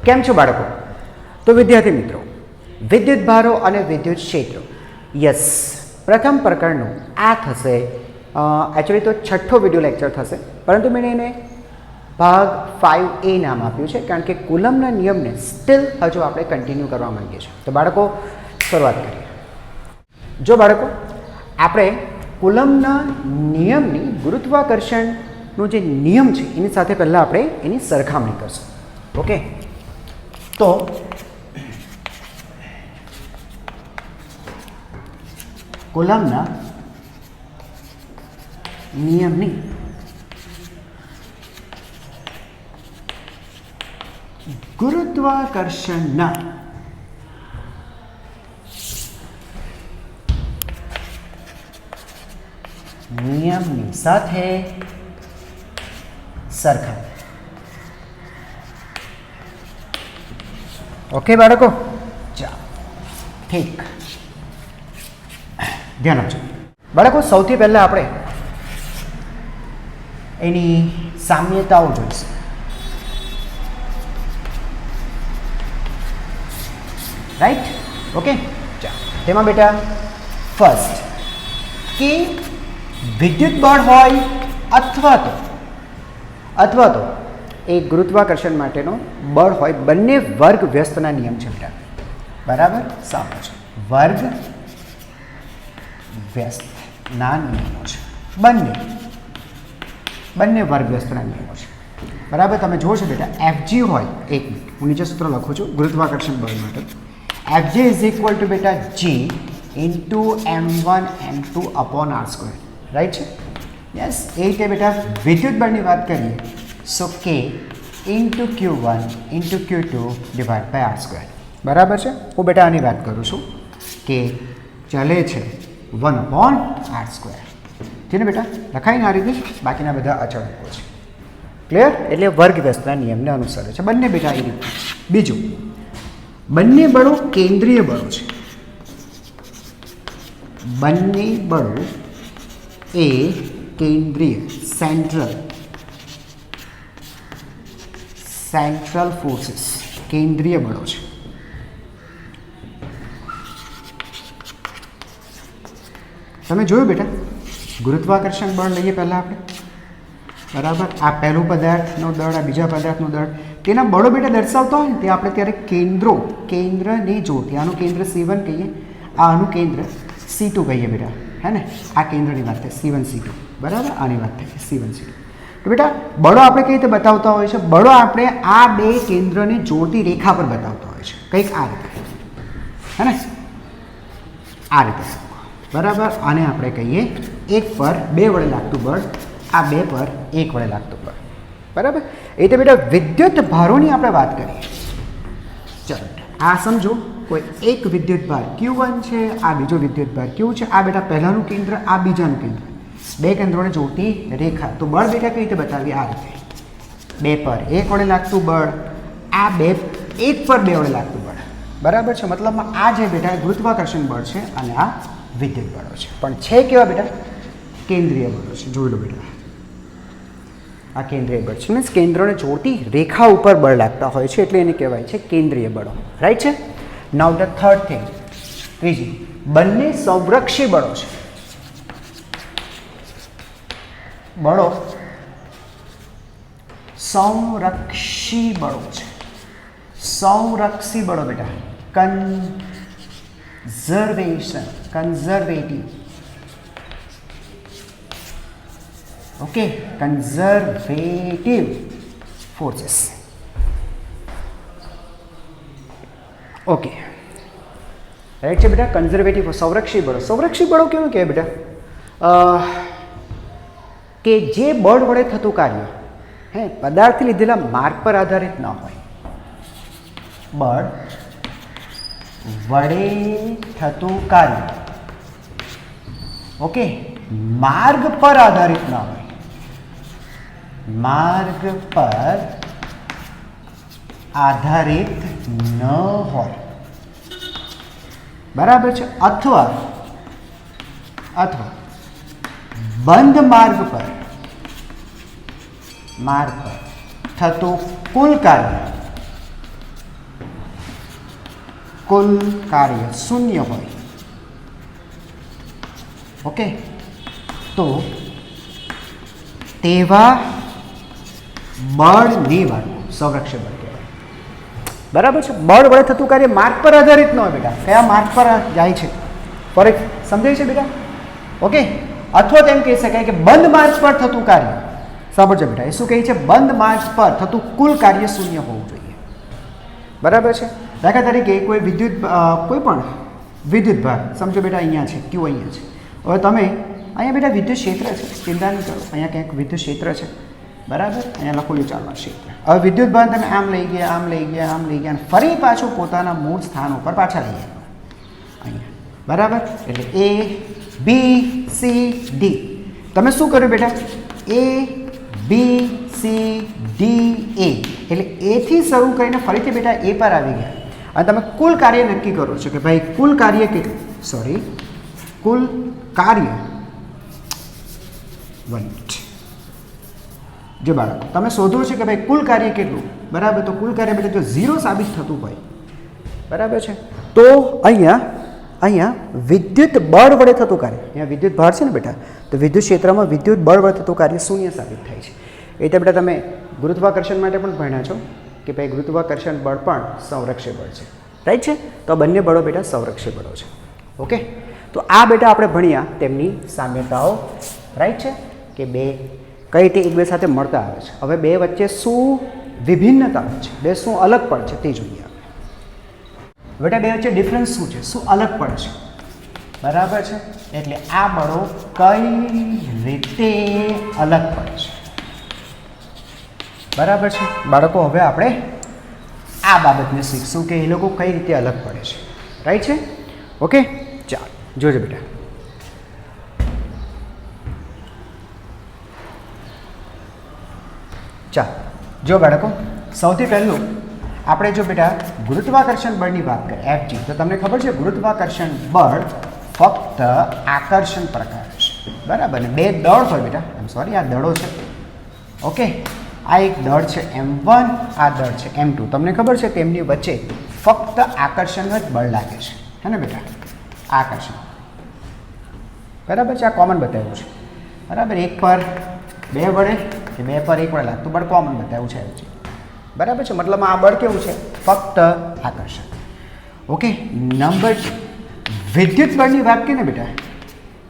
કેમ છો બાળકો? તો વિદ્યાર્થી મિત્રો, વિદ્યુત ભારો અને વિદ્યુત ક્ષેત્રો, યસ, પ્રથમ પ્રકરણનું આ થશે. એકચ્યુઅલી તો છઠ્ઠો વિડીયો લેક્ચર થશે, પરંતુ મેં એને ભાગ 5A નામ આપ્યું છે, કારણ કે કુલમના નિયમને સ્ટીલ હજુ આપણે કન્ટિન્યુ કરવા માંગીએ છીએ. તો બાળકો, શરૂઆત કરીએ. જો બાળકો, આપણે કુલમના નિયમની ગુરુત્વાકર્ષણનો જે નિયમ છે એની સાથે પહેલાં આપણે એની સરખામણી કરશું. ઓકે, તો કુલમના નિયમની ગુરુત્વાકર્ષણના નિયમની સાથે સરખામણી. ઓકે બાળકો, ચાલો, ઠીક, ધ્યાન આપજો બાળકો. સૌથી પહેલાં આપણે એની સામ્યતાઓ જોઈશું. રાઈટ? ઓકે, ચાલો. તેમાં બેટા ફર્સ્ટ કે વિદ્યુત બળ હોય અથવા તો એ ગુરુત્વાકર્ષણ માટેનો બળ હોય, બંને વર્ગ વ્યસ્તના નિયમ છે બેટા. બરાબર? સાંભળો, વર્ગ વ્યસ્તના નિયમો છે. બંને વર્ગ વ્યસ્તના નિયમો છે. બરાબર? તમે જોશો બેટા, એફજી હોય, એક મિનિટ, હું નીચે સૂત્ર લખું છું ગુરુત્વાકર્ષણ બળ માટે. એફજી ઇઝ ઇક્વલ ટુ બેટા G into m1 m2 upon r². Right છે? યસ. એ રીતે બેટા વિદ્યુત બળની વાત કરીએ સો k into q1 into q2 divide by r². બરાબર છે? હું બેટા આની વાત કરું છું કે ચલે છે 1 અપોન r². છે ને બેટા? લખાઈને આ રીતે, બાકીના બધા અચળાંકો છે. ક્લિયર? એટલે વર્ગ વ્યસ્તના નિયમને અનુસરે છે બંને બેટા એ રીતે. બીજું, બંને બળો કેન્દ્રીય બળો છે. બંને બળો એ કેન્દ્રીય સેન્ટ્રલ ફોર્સીસ, કેન્દ્રીય બળો છે. તમે જોયું બેટા, ગુરુત્વાકર્ષણ બળ લઈએ પહેલાં આપણે. બરાબર? આ પહેલું પદાર્થનો દળ, આ બીજા પદાર્થનો દળ, તેના બળો બેટા દર્શાવતા હોય ને તે આપણે ત્યારે કેન્દ્રની જોડતી, આનું કેન્દ્ર C1 કહીએ, આનું કેન્દ્ર C2 કહીએ બેટા. હે ને? આ કેન્દ્રની વાત થાય C1 C2. બરાબર? આની વાત થાય C1 C2. તો બેટા બળો આપણે કઈ રીતે બતાવતા હોય છે? બળો આપણે આ બે કેન્દ્રને જોડતી રેખા પર બતાવતા હોય છે, કંઈક આ રીતે. હે ને? આ રીતે. બરાબર? આને આપણે કહીએ 1 પર 2 વડે લાગતું બળ, આ 2 પર 1 વડે લાગતું બળ. બરાબર? એ તો બેટા વિદ્યુત ભારોની આપણે વાત કરીએ. ચાલો, આ સમજો, કોઈ એક વિદ્યુત ભાર Q1 છે, આ બીજો વિદ્યુત ભાર Q છે. આ બેટા પહેલાનું કેન્દ્ર, આ બીજાનું કેન્દ્ર, બે કેન્દ્રોને જોડતી રેખા. તો બળ બેટા કઈ રીતે બતાવીએ? આ રીતે 2 પર 1 વડે લાગતું બળ, આ 1 પર 2 વડે લાગતું બળ. બરાબર છે? મતલબમાં આ જે બેટા ગુરુત્વાકર્ષણ બળ છે અને આ વિદ્યુત બળો છે, પણ છે કેવા બેટા? કેન્દ્રીય બળો છે. જોઈ લો બેટા, આ કેન્દ્રીય બળ છે, મીન્સ કેન્દ્રોને જોડતી રેખા ઉપર બળ લાગતા હોય છે, એટલે એને કહેવાય છે કેન્દ્રીય બળો. રાઈટ છે? નાઉ ધ થર્ડ થિંગ, ત્રીજી, બંને સંરક્ષી બળો છે. બળો સંરક્ષી બળો છે. સંરક્ષી બળો બેટા conservative. Okay, conservative forces. Okay, right છે બેટા? કન્ઝર્વેટિવ, સંરક્ષી બળો. સંરક્ષી બળો કેવું કહેવાય બેટા? કે જે બળ વડે થતું કાર્ય પદાર્થથી લીધેલા માર્ગ પર આધારિત ન હોય. બળ વડે થતું કાર્ય ઓકે માર્ગ પર આધારિત ન હોય. માર્ગ પર આધારિત ન હોય. બરાબર છે? અથવા બંધ માર્ગ પર થતું કુલ કાર્ય કુલ કાર્ય શૂન્ય હોય, ઓકે, તો તેવા બળની વાત સંરક્ષક બળ કહેવાય. બરાબર છે. બળ વડે થતું કાર્ય માર્ગ પર આધારિત ન હોય બેટા. કયા માર્ગ પર જાય છે ફોર સમજાય છે બેટા? ઓકે. અથવા તેમ કહી શકાય કે બંધ માર્ગ પર થતું કાર્ય, સાંભળજો બેટા, એ શું કહે છે? બંધ માર્ગ પર થતું કુલ કાર્ય શૂન્ય હોવું જોઈએ. બરાબર છે. દાખલા તરીકે કોઈ કોઈ પણ વિદ્યુત ભાર સમજો બેટા અહીંયા છે, ક્યુ અહીંયા છે. હવે તમે અહીંયા બેટા વિદ્યુત ક્ષેત્ર છે, ચિંતા નહીં કરો, અહીંયા ક્યાંક વિદ્યુત ક્ષેત્ર છે, બરાબર, અહીંયા લખોયું ચાલવા ક્ષેત્ર. હવે વિદ્યુત ભાર તમે આમ લઈ ગયા, આમ લઈ ગયા, આમ લઈ ગયા, અને ફરી પાછું પોતાના મૂળ સ્થાન ઉપર પાછા લઈ ગયા અહીંયા, બરાબર. એટલે એ બી સી ડી, તમે શું કર્યું બેટા? એ બી સી ડી એ, એટલે એથી શરૂ કરીને ફરીથી બેટા એ પર આવી ગયા, અને તમે કુલ કાર્ય નક્કી કરો છો કે ભાઈ કુલ કાર્ય કેટલું, સોરી, કુલ કાર્ય 1 મિનિટ. જો બાળકો તમે શોધો છો કે ભાઈ કુલ કાર્ય કેટલું, બરાબર, તો કુલ કાર્ય બેટા જો 0 સાબિત થતું હોય, બરાબર છે, તો અહીંયા વિદ્યુત બળ વડે થતું કાર્ય, અહીંયા વિદ્યુત ભાર છે ને બેટા, તો વિદ્યુત ક્ષેત્રમાં વિદ્યુત બળ વડે થતું કાર્ય શૂન્ય સાબિત થાય છે. એ તો બેટા તમે ગુરુત્વાકર્ષણ માટે પણ ભણ્યા છો કે ભાઈ ગુરુત્વાકર્ષણ બળ પણ સંરક્ષક બળ છે, રાઈટ છે. તો આ બંને બળો બેટા સંરક્ષક બળો છે, ઓકે. તો આ બેટા આપણે ભણ્યા તેમની સામ્યતાઓ, રાઈટ છે, કે બે કઈ રીતે એકબીજા સાથે મળતા આવે છે. હવે બે વચ્ચે શું વિભિન્નતા છે, બે શું અલગ પડે છે તે જોઈએ આપણે. બેટા બે વચ્ચે ડિફરન્સ શું છે, શું અલગ પડે છે, બરાબર છે. એટલે આ બળો કઈ રીતે અલગ પડે છે, બરાબર છે બાળકો. હવે આપણે આ બાબતને શીખશું કે એ લોકો કઈ રીતે અલગ પડે છે, રાઈટ છે, ઓકે. ચાલો જોજો બેટા. ચાલો જો બાળકો, સૌથી પહેલું આપણે જો બેટા ગુરુત્વાકર્ષણ બળની વાત કરીએ એફજી, તો તમને ખબર છે ગુરુત્વાકર્ષણ બળ ફક્ત આકર્ષણ પ્રકાર છે, બરાબર ને. બે દળ હોય બેટા, સોરી, આ દળો છે, ઓકે. આ એક દળ છે M1, આ દળ છે M2. તમને ખબર છે તેમની વચ્ચે ફક્ત આકર્ષણ જ બળ લાગે છે, હે ને બેટા? આકર્ષણ, બરાબર છે. આ કોમન બતાવ્યું છે, બરાબર. એક પર બે વડે કે બે પર એક વડે લાગતું બળ કોમન બતાવ્યું છે, બરાબર છે. મતલબ આ બળ કેવું છે? ફક્ત આકર્ષણ, ઓકે. નંબર 2, વિદ્યુત બળની વાત કરીએ ને બેટા,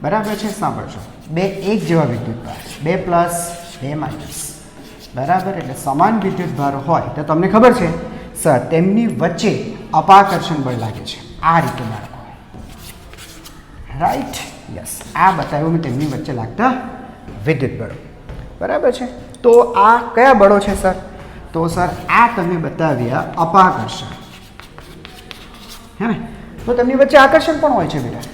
બરાબર છે, સાંભળજો. બે એક જેવા વિદ્યુત ભાર, 2 પ્લસ 2 માઇનસ, બરાબર. એટલે સમાન વિદ્યુત ભાર હોય તો તમને ખબર છે સર તેમની વચ્ચે અપાકર્ષણ બળ લાગે છે, આ રીતે બાળકો, રાઈટ, યસ. આ બતાવ્યું મેં તેમની વચ્ચે લાગતા વિદ્યુત બળો, બરાબર છે. તો આ કયા બળો છે સર? તો સર આ તમે બતાવ્યા અપાકર્ષણ, હે ને. તો તેમની વચ્ચે આકર્ષણ પણ હોય છે બેટા.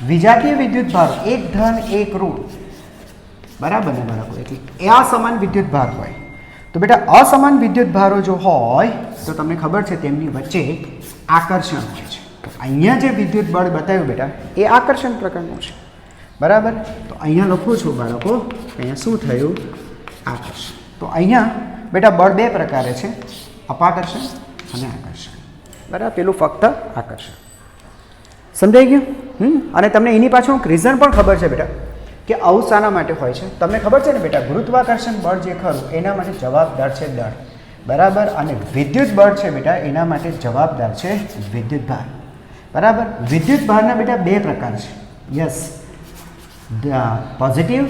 વિજાતીય વિદ્યુત ભારો, એક ધન એક ઋણ, બરાબર ને બાળકો. એટલે એ અસમાન વિદ્યુત ભાર હોય તો બેટા અસમાન વિદ્યુત ભારો જો હોય તો તમને ખબર છે તેમની વચ્ચે આકર્ષણ હોય છે. તો અહીંયા જે વિદ્યુત બળ બતાવ્યું બેટા એ આકર્ષણ પ્રકારનું છે, બરાબર. તો અહીંયા લખું છું બાળકો, અહીંયા શું થયું? આકર્ષણ. તો અહીંયા બેટા બળ બે પ્રકારે છે, અપાકર્ષણ અને આકર્ષણ, બરાબર. પેલું ફક્ત આકર્ષણ, સમજાઈ ગયું? અને તમને એની પાછળ રીઝન પણ ખબર છે બેટા કે આવું શાના માટે હોય છે. તમને ખબર છે ને બેટા ગુરુત્વાકર્ષણ બળ જે ખરું એના માટે જવાબદાર છે દળ, બરાબર. અને વિદ્યુત બળ છે બેટા એના માટે જવાબદાર છે વિદ્યુત ભાર, બરાબર. વિદ્યુત ભારના બેટા બે પ્રકાર છે, યસ, પોઝિટિવ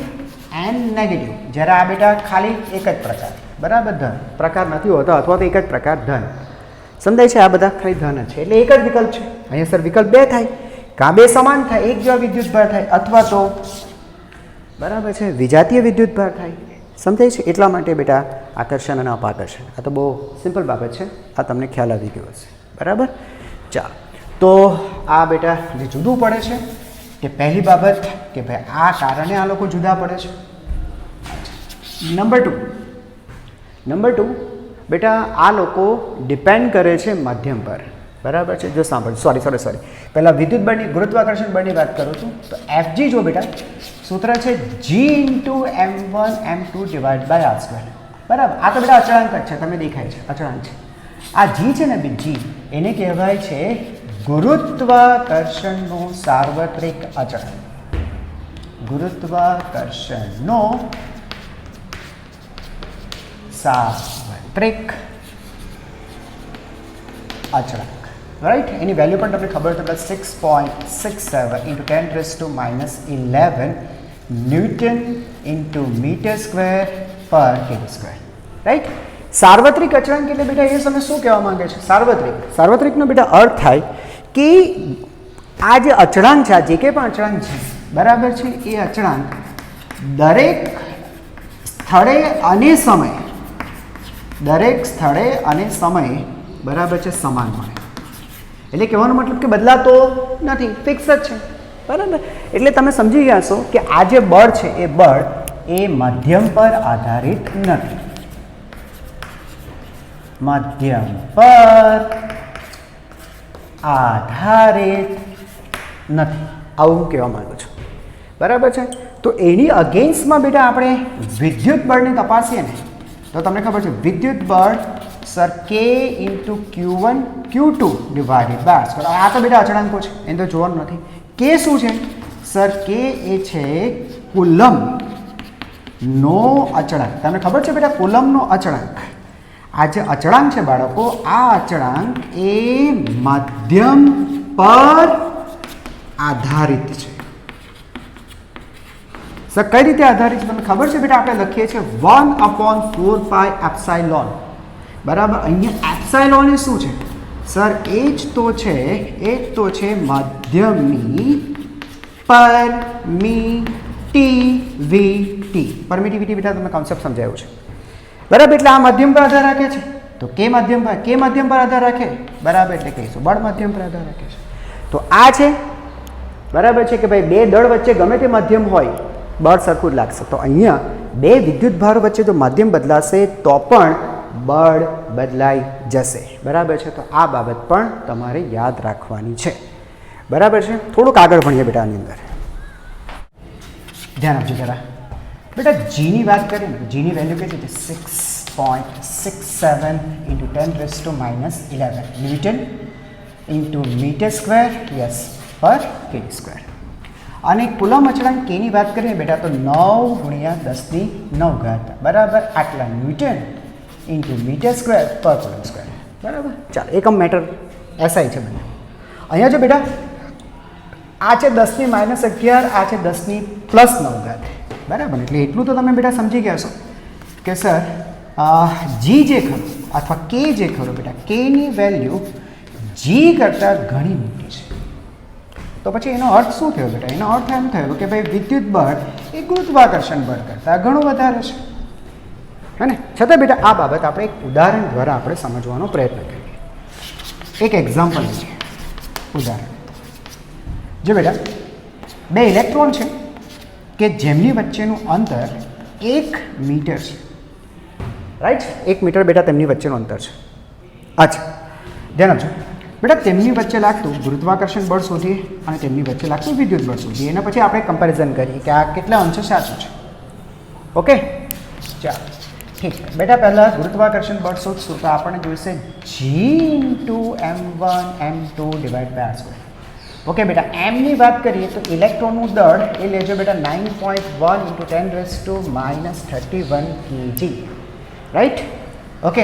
એન્ડ નેગેટિવ. જ્યારે આ બેટા ખાલી એક જ પ્રકાર, બરાબર, ધન પ્રકાર નથી હોતો, અથવા તો એક જ પ્રકાર ધન, સમજાય છે? આ બધા ખાલી ધન જ છે, એટલે એક જ વિકલ્પ છે. અહીંયા સર વિકલ્પ બે થાય, કાં બે સમાન થાય, એક જેવા વિદ્યુત ભાર થાય, અથવા તો બરાબર છે વિજાતીય વિદ્યુત ભાર થાય, સમજાય છે? એટલા માટે બેટા આકર્ષણ અને અપાકર્ષણ, આ તો બહુ સિમ્પલ બાબત છે, આ તમને ખ્યાલ આવી ગયો હશે, બરાબર. ચાલો, તો આ બેટા જે જુદું પડે છે તે પહેલી બાબત કે ભાઈ આ કારણે આ લોકો જુદા પડે છે. નંબર 2 બેટા આ લોકો ડિપેન્ડ કરે છે માધ્યમ પર, બરાબર છે. જો સાંભળ, સોરી પહેલાં વિદ્યુત બળની ગુરુત્વાકર્ષણ બળની વાત કરું છું તો એફજી જો બેટા સૂત્ર છે G×M1M2 / r², બરાબર. આ તો બેટા અચળાંક જ છે, તમે દેખાય છે અચળાંક છે. આ જી છે ને જી, એને કહેવાય છે ગુરુત્વાકર્ષણનો સાર્વત્રિક અચળાંક. ગુરુત્વાકર્ષણનો સાર્વત્રિક અચળાંક, રાઈટ. એની વેલ્યુ પણ તમને ખબર છે, 6.67 into 10⁻11 newton into metre square per KG square, right. સાર્વત્રિક અચળાંક એટલે બેટા એ તમે શું કહેવા માંગે છે? સાર્વત્રિકનો બેટા અર્થ થાય કે આ જે અચળાંક છે, આ જે કંઈ પણ અચળાંક છે, બરાબર છે, એ અચળાંક દરેક સ્થળે અને સમયે બરાબર છે સમાન મળે. એટલે કહેવાનો મતલબ કે બદલાતો નથી, ફિક્સ જ છે, બરાબર. એટલે તમે સમજી ગયા છો કે આ જે બળ છે એ બળ એ માધ્યમ પર આધારિત નથી. માધ્યમ પર આધારિત નથી, આવું કહેવા માંગુ છું, બરાબર છે. તો એની અગેન્સ્ટમાં બેટા આપણે વિદ્યુત બળને તપાસીએ ને તો તમને ખબર છે વિદ્યુત બળ sir k into Q1 Q2 divided by R². આ તો બેટા અચળાંકો છે, એને તો જોવાનું નથી. કે શું છે સર? કે એ છે કુલમ્બનો અચળાંક. તમને ખબર છે બેટા કુલમ્બનો અચળાંક. આ જે અચળાંક છે બાળકો, આ અચળાંક એ માધ્યમ પર આધારિત છે. સર કઈ રીતે આધારિત છે તમને ખબર છે બેટા? આપણે લખીએ છીએ 1/4πε, બરાબર. અહીંયા એપ્સાઇલોન એ શું છે સર? એ જ તો છે માધ્યમની પરમિટિવિટી. પરમિટિવિટી બેટા તમને કોન્સેપ્ટ સમજાયું છે, બરાબર. એટલે આ માધ્યમ પર આધાર રાખે છે. તો કે માધ્યમ પર આધાર રાખે, બરાબર. એટલે કહીશું બળ માધ્યમ પર આધાર રાખે છે. તો આ છે, બરાબર છે, કે ભાઈ બે દળ વચ્ચે ગમે તે માધ્યમ હોય બળ સરખું જ લાગશે. તો અહીંયા બે વિદ્યુત ભાર વચ્ચે જો માધ્યમ બદલાશે તો પણ બળ બદલાઈ જશે, બરાબર છે. તો આ બાબત પણ તમારે યાદ રાખવાની છે, બરાબર છે. થોડુંક આગળ ભણીએ બેટા. આની અંદર ધ્યાન આપજો જરા બેટા. જીની વાત કરીએ ને, જીની વેલ્યુ કેટલી છે? 6.67 into 10⁻11 newton into metre square, yes, per KG square. અને કુલમ્બ અચળાંક કેની વાત કરીએ બેટા તો 9 × 10⁹, બરાબર. આટલા ન્યૂટન ઇન્ટુ મીટર સ્ક્વેર પર કુલમ્બ સ્ક્વેર, બરાબર. ચાલો, એકમ મેટર એસઆઈ છે બંને. અહીંયા જો બેટા આ છે 10⁻11, આ છે 10⁻+9, બરાબર. એટલે એટલું તો તમે બેટા સમજી ગયા છો કે સર જી જે ખરું અથવા કે જે ખરું બેટા, કેની વેલ્યુ જી કરતાં ઘણી મોટી છે. તો પછી એનો અર્થ શું થયો બેટા? એનો અર્થ એમ થયો કે ભાઈ વિદ્યુત બળ એ ગુરુત્વાકર્ષણ બળ કરતાં ઘણું વધારે છે, હે ને. છતાં બેટા આ બાબત આપણે એક ઉદાહરણ દ્વારા આપણે સમજવાનો પ્રયત્ન કરીએ. એક એક્ઝામ્પલ લઈએ, ઉદાહરણ. જો બેટા બે ઇલેક્ટ્રોન છે કે જેમની વચ્ચેનું અંતર 1 મીટર છે, રાઈટ. 1 મીટર બેટા તેમની વચ્ચેનું અંતર છે. અચ્છા, ધ્યાન આપજો બેટા. તેમની વચ્ચે લાગતું ગુરુત્વાકર્ષણ બળ શોધીએ અને તેમની વચ્ચે લાગતું વિદ્યુત બળ શોધીએ. એના પછી આપણે કમ્પેરિઝન કરીએ કે આ કેટલા અંશે સાચું છે. ઓકે, ચાલો, ઠીક છે બેટા. પહેલાં ગુરુત્વાકર્ષણ બળ શોધશું તો આપણને જોઈશે G into m1 m2 divide by R². Okay બેટા, એમની વાત કરીએ તો ઇલેક્ટ્રોનનું દળ એ લેજો બેટા 9.1 into 10⁻31 kg, રાઈટ. ઓકે,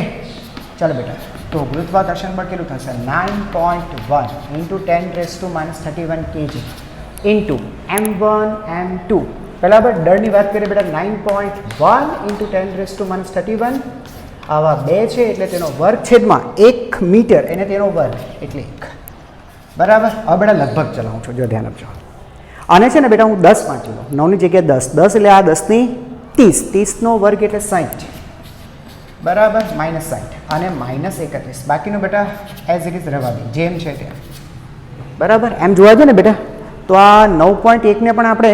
ચાલો બેટા. તો ગુરુત્વાકર્ષણ બળ કેટલું થશે? 9.1 into 10⁻31 kg into m1 m2, બરાબર. દળની વાત કરીએ બેટા 9.1 into 10⁻31, આવા બે છે એટલે તેનો વર્ગ છેદમાં 1 મીટર એને તેનો વર્ગ એટલે 1, બરાબર. હવે બેટા લગભગ ચલાવું છું, જો ધ્યાન આપજો. આને છે ને બેટા હું 10 વાંચી લઉં, 9ની જગ્યાએ 10, 10 એટલે આ 10⁻30, 30નો વર્ગ એટલે 60, બરાબર. -60 અને -31, બાકીનું બેટા એઝ ઇટ ઇઝ રહેવા દે, જેમ છે ત્યાં, બરાબર. એમ જોવા દે ને બેટા તો આ 9.1 ને પણ આપણે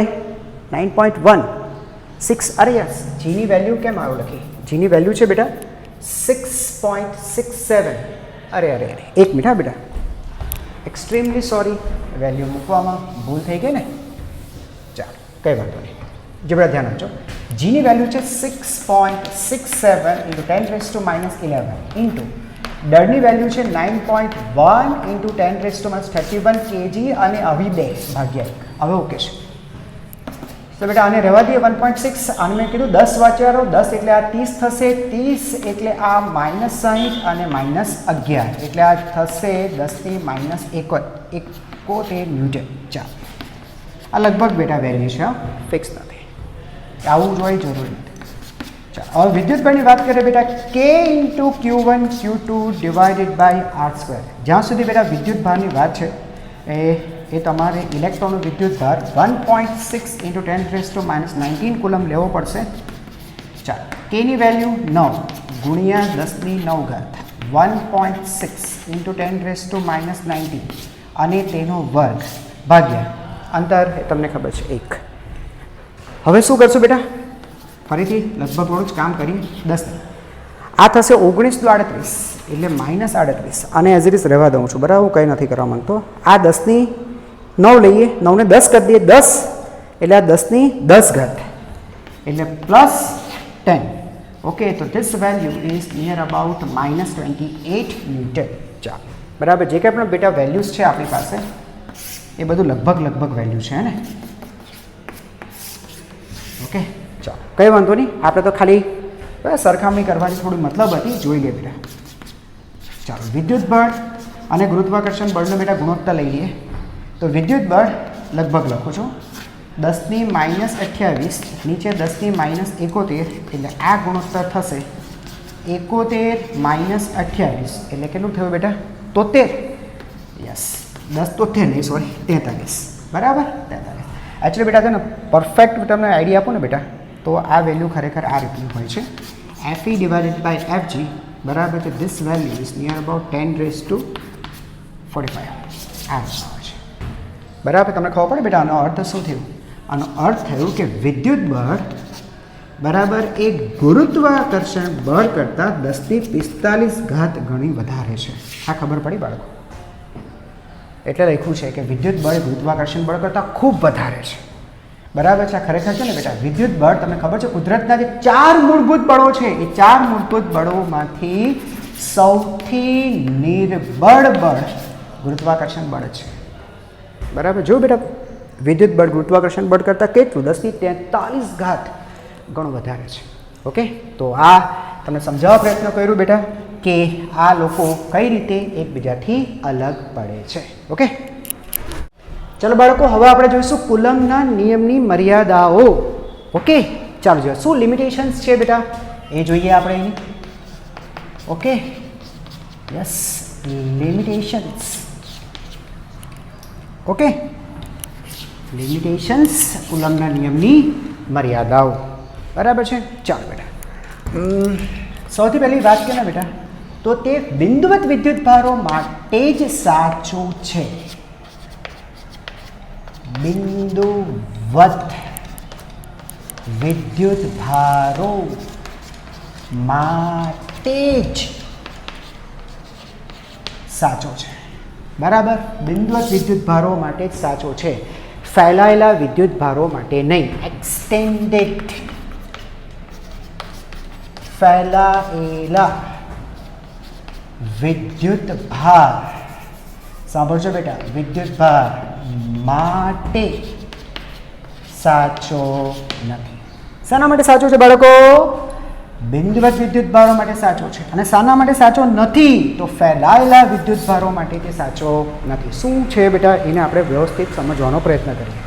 9.16, અરે યસ, જીની વેલ્યુ કેમ આવું લખી? જીની વેલ્યુ છે બેટા 6.67. અરે એક મિનિટ હા બેટા, એક્સ્ટ્રીમલી સોરી, વેલ્યુ મૂકવામાં ભૂલ થઈ ગઈ ને. ચાલો, કંઈ વાંધો નહીં. જે બધા ધ્યાન આપજો. જીની વેલ્યુ છે 6.67 into 10⁻11 ઇન્ટુ દળની વેલ્યુ છે 9.1 × 10⁻31 kg અને આવી 2 ભાગ્યા 1. હવે ઓકે છે. તો બેટા આને રહેવા દઈએ 1.6. આને મેં કીધું 10 વાંચ્યા 10 એટલે આ 30 થશે, 30 એટલે આ -60 અને -11 એટલે આ થશે 10⁻71 ન્યૂટન. ચાલો આ લગભગ બેટા વેલ્યુ છે, ફિક્સ નથી, આવું જ હોય જરૂરી નથી. ચાલો હવે વિદ્યુત બળની વાત કરીએ બેટા, k × Q1 Q2 / r². જ્યાં સુધી બેટા વિદ્યુત ભારની વાત છે એ તમારે ઇલેક્ટ્રોનનો વિદ્યુત ભાર 1.6 × 10⁻19 કુલમ લેવો પડશે. ચાલો kની વેલ્યુ 9 ગુણ્યા 10⁹ 1.6 × 10⁻19 અને તેનો વર્ગ ભાગ્યા અંતર એ તમને ખબર છે 1. હવે શું કરશું બેટા, ફરીથી લગભગ થોડું જ કામ કરીએ. 10 આ થશે 19 એટલે -38 અને એઝ ઇટ ઇઝ રહેવા દઉં છું, બરાબર, હું કંઈ નથી કરવા માંગતો. આ 10⁹9 લઈએ, 9ને 10 કરી દઈએ, 10 એટલે આ 10⁻10 એટલે +10. ઓકે, તો this value is near about -28 newton. ચાલો બરાબર, જે કંઈ પણ બેટા વેલ્યુઝ છે આપણી પાસે એ બધું લગભગ વેલ્યુ છે ને. ઓકે ચાલો કંઈ વાંધો નહીં, આપણે તો ખાલી સરખામણી કરવાની થોડી મતલબ હતી, જોઈ લે બેટા. ચાલો વિદ્યુત બળ અને ગુરુત્વાકર્ષણ બળનો બેટા ગુણોત્તર લઈ લઈએ. તો વિદ્યુત બળ લગભગ લખું છું 10⁻28 નીચે 10⁻71 એટલે આ ગુણોત્તર થશે 71 - 28 એટલે કેટલું થયું બેટા 73. યસ 10 નહીં સોરી 43, બરાબર 43. એકચ્યુઅલી બેટા છે ને પરફેક્ટ તમને આઈડિયા આપો ને બેટા, તો આ વેલ્યુ ખરેખર આ રીતની હોય છે, Fe / Fg બરાબર છે. This value is near about 10⁻45 આ હોય છે, બરાબર. તમને ખબર પડે બેટા આનો અર્થ શું થયું? આનો અર્થ થયું કે વિદ્યુત બળ બરાબર એ ગુરુત્વાકર્ષણ બળ કરતાં 10⁻45 ગણી વધારે છે. આ ખબર પડી બાળકો? એટલે લખ્યું છે કે વિદ્યુત બળ ગુરુત્વાકર્ષણ બળ કરતાં ખૂબ વધારે છે, બરાબર છે. આ ખરેખર છે ને બેટા વિદ્યુત બળ તમને ખબર છે કુદરતના જે 4 મૂળભૂત બળો છે એ 4 મૂળભૂત બળોમાંથી સૌથી નિર્બળ બળ ગુરુત્વાકર્ષણ બળ છે, બરાબર. જો બેટા વિદ્યુત બળ ગુરુત્વાકર્ષણ બળ કરતાં કેટલું 10⁻43 ગણું વધારે છે. ઓકે, તો આ તમને સમજાવવા પ્રયત્ન કર્યું બેટા કે આ લોકો કઈ રીતે એકબીજાથી અલગ પડે છે. ઓકે ચાલો બાળકો, હવે આપણે જોઈશું કુલમના નિયમની મર્યાદાઓ. ઓકે ચાલો જોઈએ શું લિમિટેશન્સ છે બેટા એ જોઈએ આપણે એની. Okay yes limitations. Okay limitations કુલમના નિયમની મર્યાદાઓ, બરાબર છે. ચાલો બેટા સૌથી પહેલી વાત કરીએ ને બેટા તો તે બિંદુવત વિદ્યુત ભારો માટે જ સાચું છે. બિંદુવત વિદ્યુત ભારો માટે જ સાચો છે, બરાબર. બિંદુવત વિદ્યુત ભારો માટે જ સાચો છે, ફેલાયેલા વિદ્યુત ભારો માટે નહીં. એક્સટેન્ડેડ ફેલાયેલા વિદ્યુત ભાર, સાંભળજો બેટા, વિદ્યુત ભાર માટે સાચો નથી. શાના માટે સાચો છે બાળકો? બિંદુવત વિદ્યુત ભારો માટે સાચો છે. અને શાના માટે સાચો નથી? તો ફેલાયેલા વિદ્યુત ભારો માટે તે સાચો નથી. શું છે બેટા એને આપણે વ્યવસ્થિત સમજવાનો પ્રયત્ન કરીએ.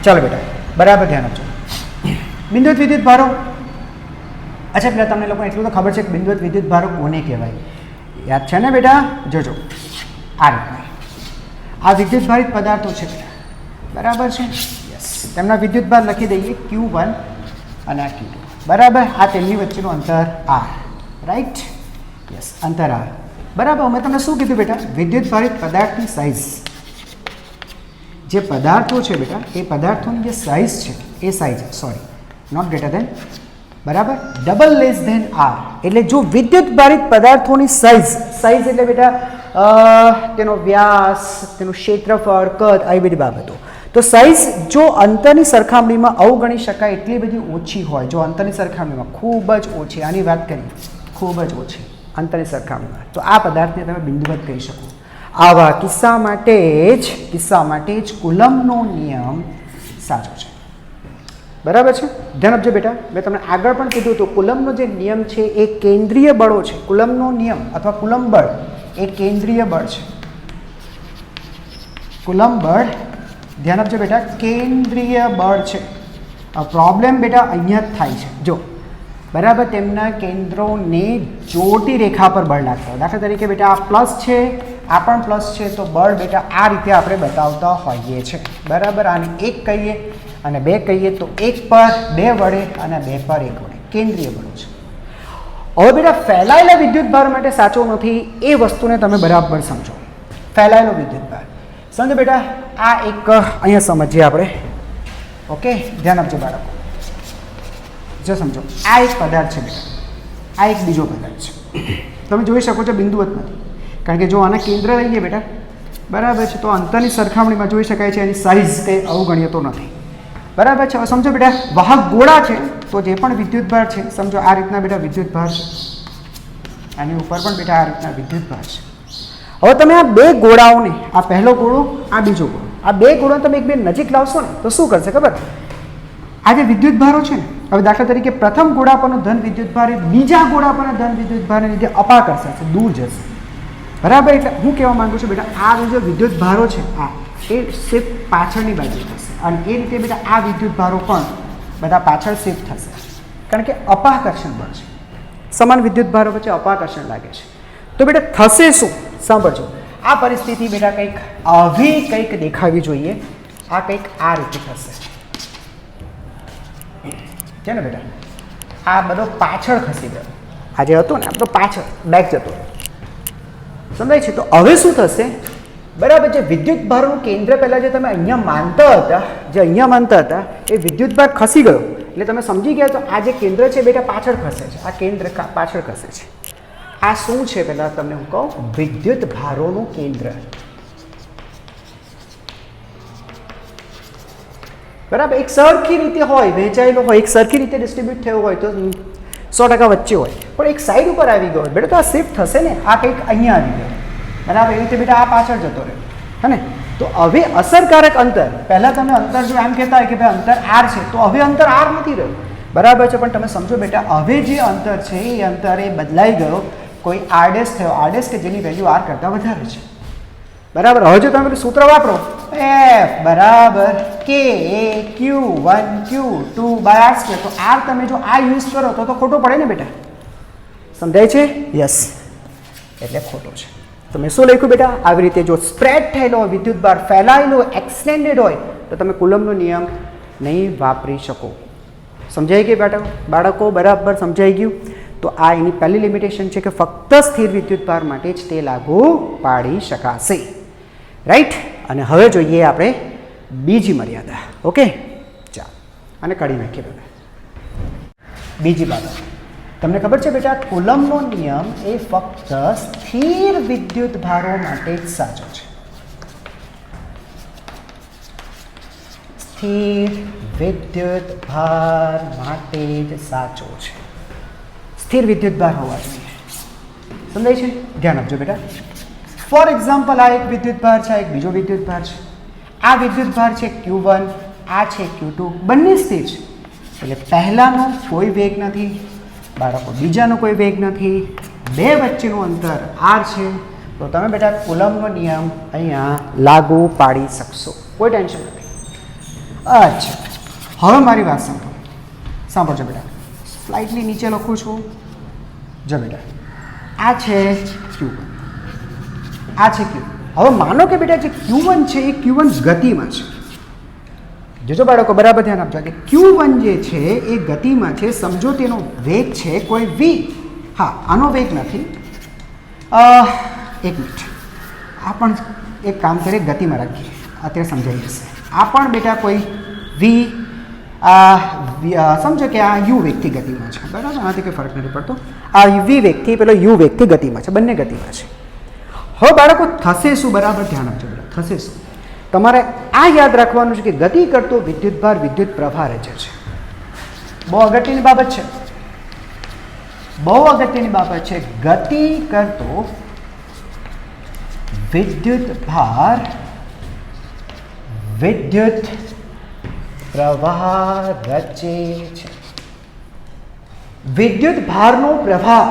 ચાલો બેટા બરાબર ધ્યાન આપજો. બિંદુવત વિદ્યુત ભારો, અચ્છા પેલા તમને લોકોને એટલું તો ખબર છે કે બિંદુવત વિદ્યુત ભારો કોને કહેવાય? યાદ છે ને બેટા? જોજો આ રીતના આ વિદ્યુત ભારિત પદાર્થો છે બેટા, બરાબર છે. યસ તેમના વિદ્યુત ભાર લખી દઈએ Q1 અને આ Q2, બરાબર. આ તેમની વચ્ચેનું અંતર R, રાઈટ? યસ અંતર R, બરાબર. મેં તમને શું કીધું બેટા? વિદ્યુત ભારિત પદાર્થની સાઇઝ, જે પદાર્થો છે બેટા એ પદાર્થોની જે સાઇઝ છે એ size sorry not greater than, બરાબર, ડબલ લેસ ધેન R. એટલે જો વિદ્યુત ભારિત પદાર્થોની સાઇઝ એટલે બેટા તેનો વ્યાસ, તેનું ક્ષેત્રફળ, કદ, આવી બધી બાબતો. તો સાઇઝ જો અંતરની સરખામણીમાં અવગણી શકાય એટલી બધી ઓછી હોય, જો અંતરની સરખામણીમાં ખૂબ જ ઓછી, આની વાત કરીએ ખૂબ જ ઓછી, અંતરની સરખામણીમાં, તો આ પદાર્થને તમે બિંદુવત કહી શકો. આવા કિસ્સા માટે જ કુલમ્બનો નિયમ સાચો છે. બરાબર છે? ધ્યાન આપજો બેટા, મેં તમને આગળ પણ કીધું હતું કુલમ્બનો જે નિયમ છે એ કેન્દ્રીય બળો છે. કુલમ્બનો નિયમ અથવા કુલમ્બ બળ એ કેન્દ્રીય બળ છે. કુલમ્બ બળ, ધ્યાન આપજો બેટા, કેન્દ્રીય બળ છે. પ્રોબ્લેમ બેટા અહીંયા જ થાય છે. જો બરાબર, તેમના કેન્દ્રોને જોડતી રેખા પર બળ લાગતા હોય. દાખલા તરીકે બેટા આ પ્લસ છે, આ પણ પ્લસ છે, તો બળ બેટા આ રીતે આપણે બતાવતા હોઈએ છીએ. બરાબર, આને 1 કહીએ અને 2 કહીએ, તો 1 પર 2 વડે અને 2 પર 1 વડે કેન્દ્રીય બળો છે. હવે બેટા ફેલાયેલા વિદ્યુત ભાર માટે સાચો નથી એ વસ્તુને તમે બરાબર સમજો. ફેલાયેલો વિદ્યુત ભાર સમજો બેટા, આ એક અહીંયા સમજીએ આપણે. ઓકે, ધ્યાન આપજો બાળકો. જો સમજો, આ એક પદાર્થ છે બેટા, આ એક બીજો પદાર્થ છે. તમે જોઈ શકો છો બિંદુવત નથી, કારણ કે જો આના કેન્દ્ર લઈએ બેટા, બરાબર છે, તો અંતરની સરખામણીમાં જોઈ શકાય છે એની સાઇઝ કંઈ અવગણ્ય તો નથી. બરાબર છે? હવે સમજો બેટા, વાહક ગોળા છે, તો જે પણ વિદ્યુત ભાર છે, સમજો આ રીતના બેટા વિદ્યુત ભાર છે, આની ઉપર પણ બેટા આ રીતના વિદ્યુત ભાર છે. હવે તમે આ બે ગોળાઓને, આ પહેલો ગોળો, આ બીજો ગોળો, આ બે ગોળાને તમે એકબીજા નજીક લાવશો ને તો શું કરશે ખબર? આ જે વિદ્યુત ભારો છે ને, હવે દાખલા તરીકે પ્રથમ ગોળા પરનો ધન વિદ્યુત ભાર એ બીજા ગોળા પરના ધન વિદ્યુત ભારને લીધે અપાકર્ષણ છે, દૂર જશે. બરાબર? એટલે હું કહેવા માંગુ છું બેટા, આ જે વિદ્યુત ભારો છે આ એ શિફ્ટ પાછળની બાજુ થશે, અને એ રીતે બેટા આ વિદ્યુત ભારો પણ બધા પાછળ શિફ્ટ થશે, કારણ કે અપાકર્ષણ બળ છે. સમાન વિદ્યુત ભારો વચ્ચે અપાકર્ષણ લાગે છે. તો બેટા થશે શું? સાંભળજો, આ પરિસ્થિતિ બેટા કંઈક આવી કંઈક દેખાવી જોઈએ. આ કંઈક આ રીતે થશે છે ને બેટા, આ બધો પાછળ ખસી ગયો. આ જે હતો ને આ બધો પાછળ બેક જતો, સમજાય છે? તો હવે શું થશે? બરાબર, જે વિદ્યુત ભારનું કેન્દ્ર પહેલાં જે તમે અહીંયા માનતા હતા, એ વિદ્યુત ભાર ખસી ગયો, એટલે તમે સમજી ગયા. તો આ જે કેન્દ્ર છે બેટા પાછળ ખસે છે, આ કેન્દ્ર પાછળ ખસે છે. આ શું છે પહેલાં તમને હું કહું? વિદ્યુત ભારોનું કેન્દ્ર. બરાબર, એક સરખી રીતે હોય, વહેંચાયેલો હોય, એક સરખી રીતે ડિસ્ટ્રીબ્યુટ થયો હોય તો 100% વચ્ચે હોય, પણ એક સાઈડ ઉપર આવી ગયો બેટા, તો આ શિફ્ટ થશે ને. આ કંઈક અહીંયા આવી ગયો, બરાબર, એ રીતે બેટા આ પાછળ જતો રહ્યો, હે ને? તો હવે અસરકારક અંતર, પહેલાં તમે અંતર જો એમ કહેતા હોય કે ભાઈ અંતર r છે, તો હવે અંતર r નથી રહ્યું, બરાબર છે? પણ તમે સમજો બેટા, હવે જે અંતર છે એ અંતર એ બદલાઈ ગયો, કોઈ r' થયો, r' કે જેની વેલ્યુ r કરતાં વધારે છે. બરાબર, હવે જો તમે સૂત્ર વાપરો, F બરાબર K Q1 Q2 by r², તો r તમે જો આ યુઝ કરો તો ખોટો પડે ને બેટા? સમજાય છે? યસ, એટલે ખોટો છે. તો મેં શું લખ્યું બેટા? આવી રીતે જો સ્પ્રેડ થયેલો હોય વિદ્યુત ભાર, ફેલાયેલો, એક્સટેન્ડેડ હોય, તો તમે કુલમ્બનો નિયમ નહીં વાપરી શકો. સમજાઈ ગઈ બેટા બાળકો? બરાબર સમજાઈ ગયું? તો આ એની પહેલી લિમિટેશન છે કે ફક્ત સ્થિર વિદ્યુત ભાર માટે જ તે લાગુ પાડી શકાશે. રાઈટ? અને હવે જોઈએ આપણે બીજી મર્યાદા. ઓકે, ચાલો અને કાઢી નાખીએ બેટા. બીજી બાબત તમને ખબર છે બેટા, કુલમ્બનો નિયમ એ ફક્ત સ્થિર વિદ્યુત ભારો માટે જ સાચો છે. સ્થિર વિદ્યુત ભાર માટે જ સાચો છે. સ્થિર વિદ્યુત ભાર હોવા જોઈએ. સમજાય છે? ધ્યાન આપજો બેટા. ફોર એક્ઝામ્પલ, આ એક વિદ્યુત ભાર છે, આ એક બીજો વિદ્યુત ભાર છે. આ વિદ્યુત ભાર છે Q1, આ છે Q2, બંને સ્થિર છે. એટલે પહેલાનો કોઈ વેગ નથી બાળકો, બીજાનો કોઈ વેગ નથી, બે વચ્ચેનું અંતર r છે. તો તમે બેટા કુલમ્બનો નિયમ અહીંયા લાગુ પાડી શકશો, કોઈ ટેન્શન નથી. અચ્છા, હવે મારી વાત સાંભળજો બેટા. સ્લાઇટલી નીચે લખું છું. જો બેટા, આ છે Q1, આ છે Q. હવે માનો કે બેટા જે Q1 છે એ Q1 ગતિમાં છે. જોજો બાળકો, બરાબર ધ્યાન આપજો કે Q1 જે છે એ ગતિમાં છે. સમજો તેનો વેગ છે કોઈ v. હા, આનો વેગ નથી. એક મિનિટ, આ પણ એક કામ કરીએ, ગતિમાં રાખીએ, અત્યારે સમજાઈ જશે. આ પણ બેટા કોઈ v, સમજો કે આ u વેગથી ગતિમાં છે, બરાબર? આનાથી કંઈ ફરક નથી પડતો. આ v વેગથી પેલો u વેગથી ગતિમાં છે, બંને ગતિમાં છે. હવે બાળકો થશે શું? બરાબર ધ્યાન આપજો બેટા, થશે શું? તમારે આ યાદ રાખવાનું છે કે ગતિ કરતો વિદ્યુતભાર વિદ્યુત પ્રવાહ રચે છે. બહુ અગત્યની બાબત છે. બહુ અગત્યની બાબત છે. ગતિ કરતો વિદ્યુત ભાર વિદ્યુત પ્રવાહ રચે છે. વિદ્યુત ભારનો પ્રવાહ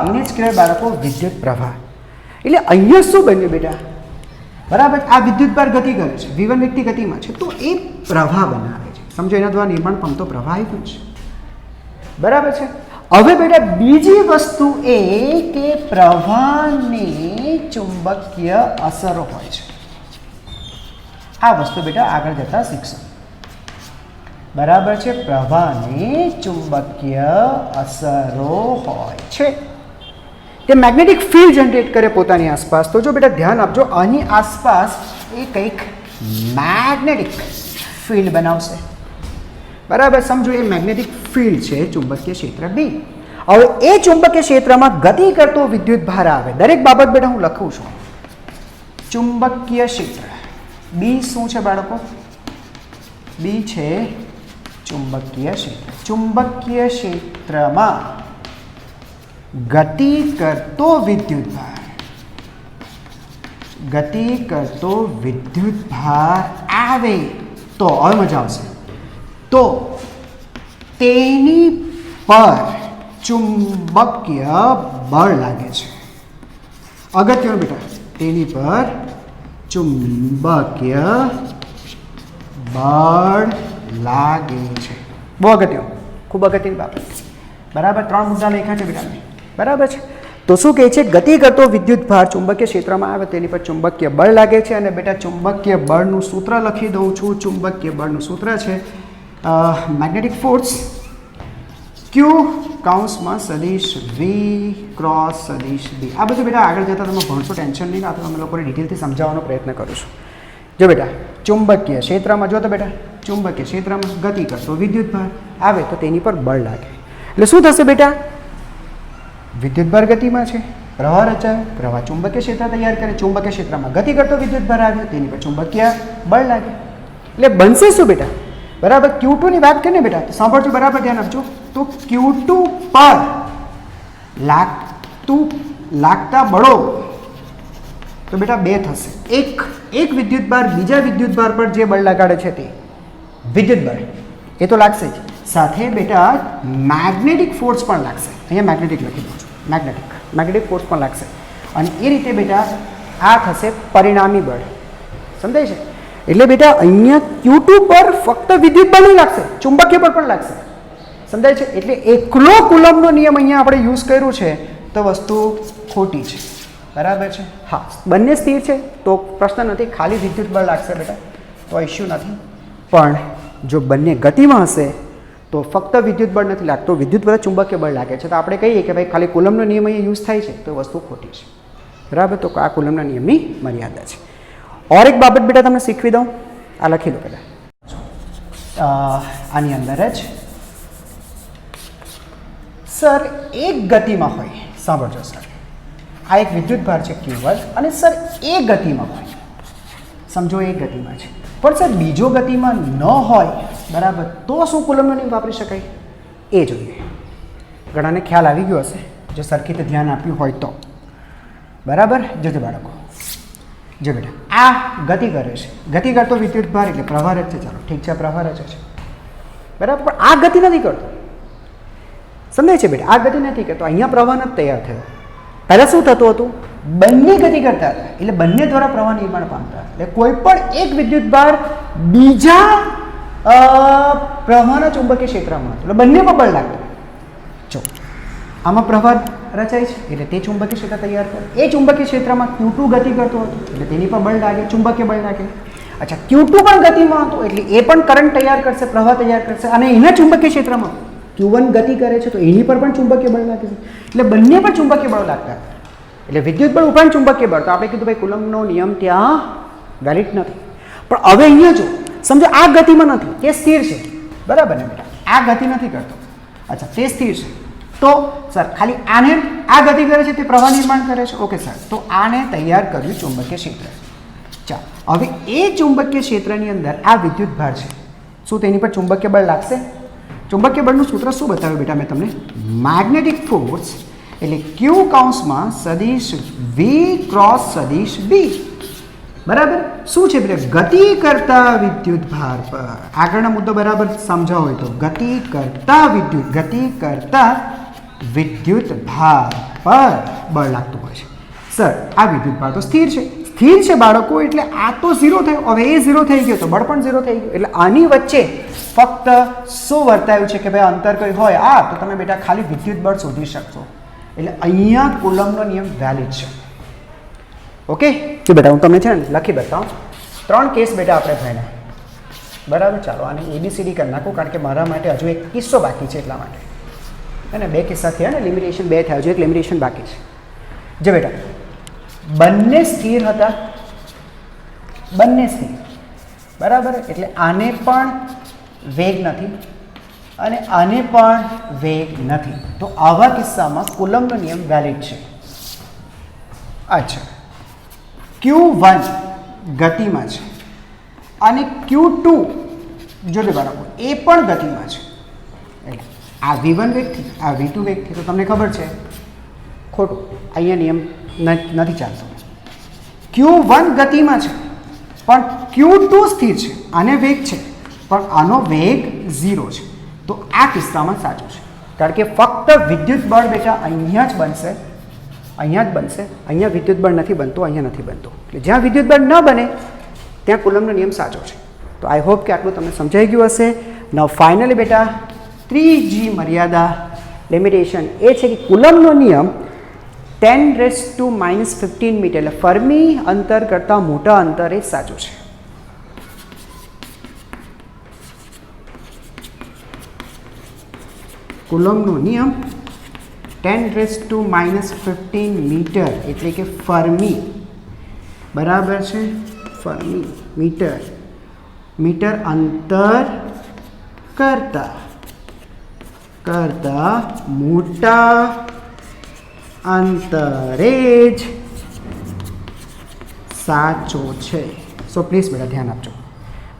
એને જ કહેવાય બાળકો વિદ્યુત પ્રવાહ. એટલે અહીંયા શું બન્યું બેટા? બરાબર, આ વિદ્યુત ભાર ગતિ કરે છે, v1 વ્યક્તિ ગતિમાં છે, તો એ પ્રવાહ બનાવે છે. સમજો, એના દ્વારા નિર્માણ પામતો પ્રવાહ આપ્યું છે. બરાબર છે. હવે બેટા બીજી વસ્તુ એ કે પ્રવાહની ચુંબકીય અસરો હોય છે. આ વસ્તુ બેટા આગળ જતા શીખશું. બરાબર છે. પ્રવાહની ચુંબકીય અસરો હોય છે. તે મેગ્નેટિક ફિલ્ડ જનરેટ કરે પોતાની આસપાસ. તો જો બેટા ધ્યાન આપજો, આની આસપાસ એ કંઈક મેગ્નેટિક ફિલ્ડ બનાવશે. બરાબર, સમજો એ મેગ્નેટિક ફિલ્ડ છે ચુંબકીય ક્ષેત્ર બી. હવે એ ચુંબકીય ક્ષેત્રમાં ગતિ કરતો વિદ્યુત ભાર આવે. દરેક બાબત બેટા હું લખું છું. ચુંબકીય ક્ષેત્ર બી શું છે બાળકો? બી છે ચુંબકીય ક્ષેત્ર. ચુંબકીય ક્ષેત્રમાં ગતિ કરતો વિદ્યુત ભાર આવે તો હવે મજા આવશે. તો તેની પર ચુંબકીય બળ લાગે છે. અગત્યનું બેટા, તેની પર ચુંબકીય બળ લાગે છે. બહુ અગત્યનું, ખૂબ અગત્યની બાબત. બરાબર, 3 મુદ્દા લખ્યા છે બેટા. બરાબર છે. તો શું કહે છે? ગતિ કરતો વિદ્યુત ભાર ચુંબકીય ક્ષેત્રમાં આવે તેની પર ચુંબકીય બળ લાગે છે. અને બેટા ચુંબકીય બળનું સૂત્ર લખી દઉં છું. ચુંબકીય બળનું સૂત્ર છે મેગ્નેટિક ફોર્સ Q કૌંસમાં સદિશ V ક્રોસ સદિશ B. આ બધું બેટા આગળ જતાં તમે ભણશો, ટેન્શન નહીં. આ તો તમે લોકોને ડિટેલથી સમજાવવાનો પ્રયત્ન કરું છું. જો બેટા ચુંબકીય ક્ષેત્રમાં, જો તો બેટા ચુંબકીય ક્ષેત્રમાં ગતિ કરતો વિદ્યુત ભાર આવે તો તેની પર બળ લાગે. એટલે શું થશે બેટા? વિદ્યુત ભાર ગતિમાં છે, પ્રવાહ રચાય, પ્રવાહ ચુંબકીય ક્ષેત્ર તૈયાર કરે, ચુંબકીય ક્ષેત્રમાં ગતિ કરતો વિદ્યુત ભાર આવે, તેની પર ચુંબકીય બળ લાગે. એટલે બનશે શું બેટા? બરાબર, Q2 ની વાત કરીએ બેટા, તો સાંભળજો, બરાબર ધ્યાન આપજો. તો Q2 પર લાગતા બળો તો બેટા 2 થશે. એક વિદ્યુત ભાર બીજા વિદ્યુત ભાર પર જે બળ લગાડે છે તે વિદ્યુત બળ એ તો લાગશે જ, સાથે બેટા મેગ્નેટિક ફોર્સ પણ લાગશે. અહીંયા મેગ્નેટિક લખી દઉં છું. મેગ્નેટિક ફોર્સ પણ લાગશે. અને એ રીતે બેટા આ થશે પરિણામી બળ. સમજાય છે? એટલે બેટા અહીંયા Q2 પર ફક્ત વિદ્યુત બળ નહીં લાગશે, ચુંબકીય બળ પણ લાગશે. સમજાય છે? એટલે એકલો કુલમ્બનો નિયમ અહીંયા આપણે યુઝ કર્યું છે તો વસ્તુ ખોટી છે. બરાબર છે? હા, બંને સ્થિર છે તો પ્રશ્ન નથી, ખાલી વિદ્યુત બળ લાગશે બેટા, તો ઇશ્યુ નથી. પણ જો બંને ગતિમાં હશે તો ફક્ત વિદ્યુત બળ નથી લાગતો, વિદ્યુત બળ ચુંબકીય બળ લાગે છે. તો આપણે કહીએ કે ભાઈ ખાલી કુલમ્બનો નિયમ અહીંયા યુઝ થાય છે તો વસ્તુ ખોટી છે. બરાબર, તો આ કુલમ્બના નિયમની મર્યાદા છે. ઓર એક બાબત બેટા તમને શીખવી દઉં, આ લખી લો પહેલાં આની અંદર જ. સર એક ગતિમાં હોય, સાંભળજો સર, આ એક વિદ્યુત ભાર છે Q1 અને સર એ ગતિમાં હોય, સમજો એ ગતિમાં છે, પણ સર બીજો ગતિમાં ન હોય, બરાબર, તો શું કુલમ્બનો નિયમ વાપરી શકાય એ જોઈએ. ઘણાને ખ્યાલ આવી ગયો હશે જો સરખી રીતે ધ્યાન આપ્યું હોય તો. બરાબર, જોજો બાળકો, જો બેટા આ ગતિ કરે છે, ગતિ કરતો વિદ્યુત ભાર એટલે પ્રવાહ જ છે. ચાલો ઠીક છે, પ્રવાહ જ છે. બરાબર, પણ આ ગતિ નથી કરતો. સમજાય છે બેટા? આ ગતિ નથી કરતો, અહીંયા પ્રવાહ નથી તૈયાર થયો. પહેલાં શું થતું હતું? બંને ગતિ કરતા હતા, એટલે બંને દ્વારા પ્રવાહ નિર્માણ પામતા. એટલે કોઈ પણ એક વિદ્યુત ભાર બીજા પ્રવાહના ચુંબકીય ક્ષેત્રમાં હતો, એટલે બંને પર બળ લાગતું. જો આમાં પ્રવાહ રચાય છે એટલે તે ચુંબકીય ક્ષેત્ર તૈયાર કરે. એ ચુંબકીય ક્ષેત્રમાં Q2 ગતિ કરતો હતો એટલે તેની પર બળ લાગે, ચુંબકીય બળ લાગે. અચ્છા, Q2 પણ ગતિમાં હતો એટલે એ પણ કરંટ તૈયાર કરશે, પ્રવાહ તૈયાર કરશે. અને એના ચુંબકીય ક્ષેત્રમાં Q1 ગતિ કરે છે તો એની પર પણ ચુંબકીય બળ લાગે છે. એટલે બંને પર ચુંબકીય બળ લાગતા હતા. એટલે વિદ્યુત બળ ઉપરાંત ચુંબકીય બળ. તો આપણે કીધું ભાઈ કુલમ્બનો નિયમ ત્યાં વેલિડ નથી. પણ હવે અહીંયા જો સમજો આ ગતિમાં નથી, તે સ્થિર છે. બરાબર ને બેટા? આ ગતિ નથી કરતો. અચ્છા, તે સ્થિર છે. તો સર ખાલી આને આ ગતિ કરે છે, તે પ્રવાહ નિર્માણ કરે છે. ઓકે સર, તો આને તૈયાર કર્યું ચુંબકીય ક્ષેત્ર. ચાલો, હવે એ ચુંબકીય ક્ષેત્રની અંદર આ વિદ્યુત ભાર છે, શું તેની પર ચુંબકીય બળ લાગશે? ચુંબકીય બળનું સૂત્ર શું બતાવ્યું બેટા મેં તમને? મેગ્નેટિક ફોર્સ એટલે ક્યુ કૌંસમાં સદિશ વી ક્રોસ સદિશ બી, બરાબર. શું છે બેટા? ગતિ કરતા વિદ્યુત ભાર પર. આગળનો મુદ્દો બરાબર સમજાવો હોય તો ગતિ કરતા વિદ્યુત ભાર પર બળ લાગતું હોય છે. સર આ વિદ્યુત ભાર તો સ્થિર છે બાળકો, એટલે આ તો 0 થયો. હવે એ 0 થઈ ગયો તો બળ પણ 0 થઈ ગયું. એટલે આની વચ્ચે ફક્ત શું વર્તાયું છે કે ભાઈ અંતર કઈ હોય તો તમે બેટા ખાલી વિદ્યુત બળ શોધી શકશો. એટલે અહીંયા કુલમ્બનો નિયમ વેલિડ છે. ઓકે, તો બેટા હું તમને છે ને લખી બતાવું. 3 કેસ બેટા આપણે ભણ્યા, બરાબર. ચાલો આને ABCD કરી નાખું, કારણ કે મારા માટે હજુ એક કિસ્સો બાકી છે, એટલા માટે. અને 2 કિસ્સા થયા ને, લિમિટેશન 2 થયા, હજુ એક લિમિટેશન બાકી છે. જો બેટા બંને સ્થિર હતા, બરાબર. એટલે આને પણ વેગ નથી અને આને પણ વેગ નથી. તો આવા કિસ્સામાં કુલમ્બનો નિયમ વેલિડ છે. અચ્છા, Q1 ગતિમાં છે અને Q2 જોડે બાળકો એ પણ ગતિમાં છે. એટલે આ V1 વેગથી આ V2 વેગથી, તો તમને ખબર છે ખોટું, અહીંયા નિયમ નથી ચાલતો. Q1 ગતિમાં છે પણ Q2 સ્થિર છે, આને વેગ છે પણ આનો વેગ 0 છે. તો આ કિસ્સામાં સાચું છે, કારણ કે ફક્ત વિદ્યુત બળ બેટા અહીંયા જ બનશે, અહીંયા વિદ્યુત બળ નથી બનતું, અહીંયા નથી બનતું. એટલે જ્યાં વિદ્યુત બળ ન બને ત્યાં કુલમ્બનો નિયમ સાચો છે. તો આઈ હોપ કે આટલું તમને સમજાઈ ગયું હશે. નાઉ ફાઇનલી બેટા ત્રીજી મર્યાદા લિમિટેશન એ છે કે કુલમ્બનો નિયમ 10⁻⁻15 મીટર એટલે ફર્મી અંતર કરતાં મોટા અંતરે સાચું છે. કુલમ્બનો નિયમ 10⁻⁻15 મીટર એટલે કે ફર્મી, બરાબર છે. ફર્મી મીટર અંતર કરતા મોટા અંતરે જ સાચો છે. સો પ્લીઝ બેટા ધ્યાન આપજો,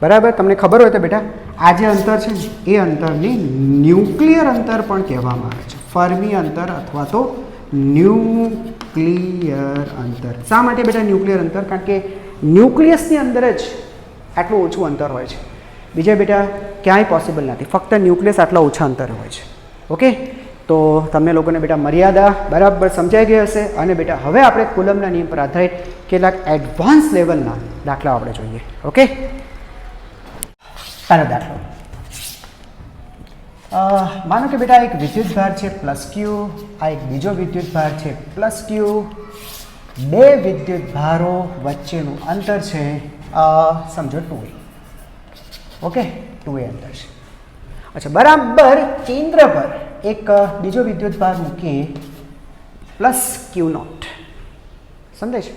બરાબર. તમને ખબર હોય તો બેટા આ જે અંતર છે ને એ અંતરને ન્યુક્લિયર અંતર પણ કહેવામાં આવે છે. ફર્મી અંતર અથવા તો ન્યુક્લિયર અંતર. શા માટે બેટા ન્યુક્લિયર અંતર? કારણ કે ન્યુક્લિયસની અંદર જ આટલું ઓછું અંતર હોય છે, બીજા બેટા ક્યાંય પોસિબલ નથી. ફક્ત ન્યુક્લિયસ આટલા ઓછા અંતરે હોય છે. ઓકે, તો તમને લોકોને બેટા મર્યાદા બરાબર સમજાઈ ગઈ હશે. અને બેટા હવે આપણે કુલમ્બના નિયમ પર આધારિત કેટલાક એડવાન્સ લેવલના દાખલાઓ આપણે જોઈએ. ઓકે, પહેલો દાખલો, માનો કે બેટા એક વિદ્યુત ભાર છે +Q, આ એક બીજો વિદ્યુત ભાર છે +Q. બે વિદ્યુત ભારો વચ્ચેનું અંતર છે સમજો 2a. ઓકે, 2a અંતર છે. અચ્છા, બરાબર કેન્દ્ર પર એક બીજો વિદ્યુત ભાર મૂકીએ +Q0. સમજાય છે?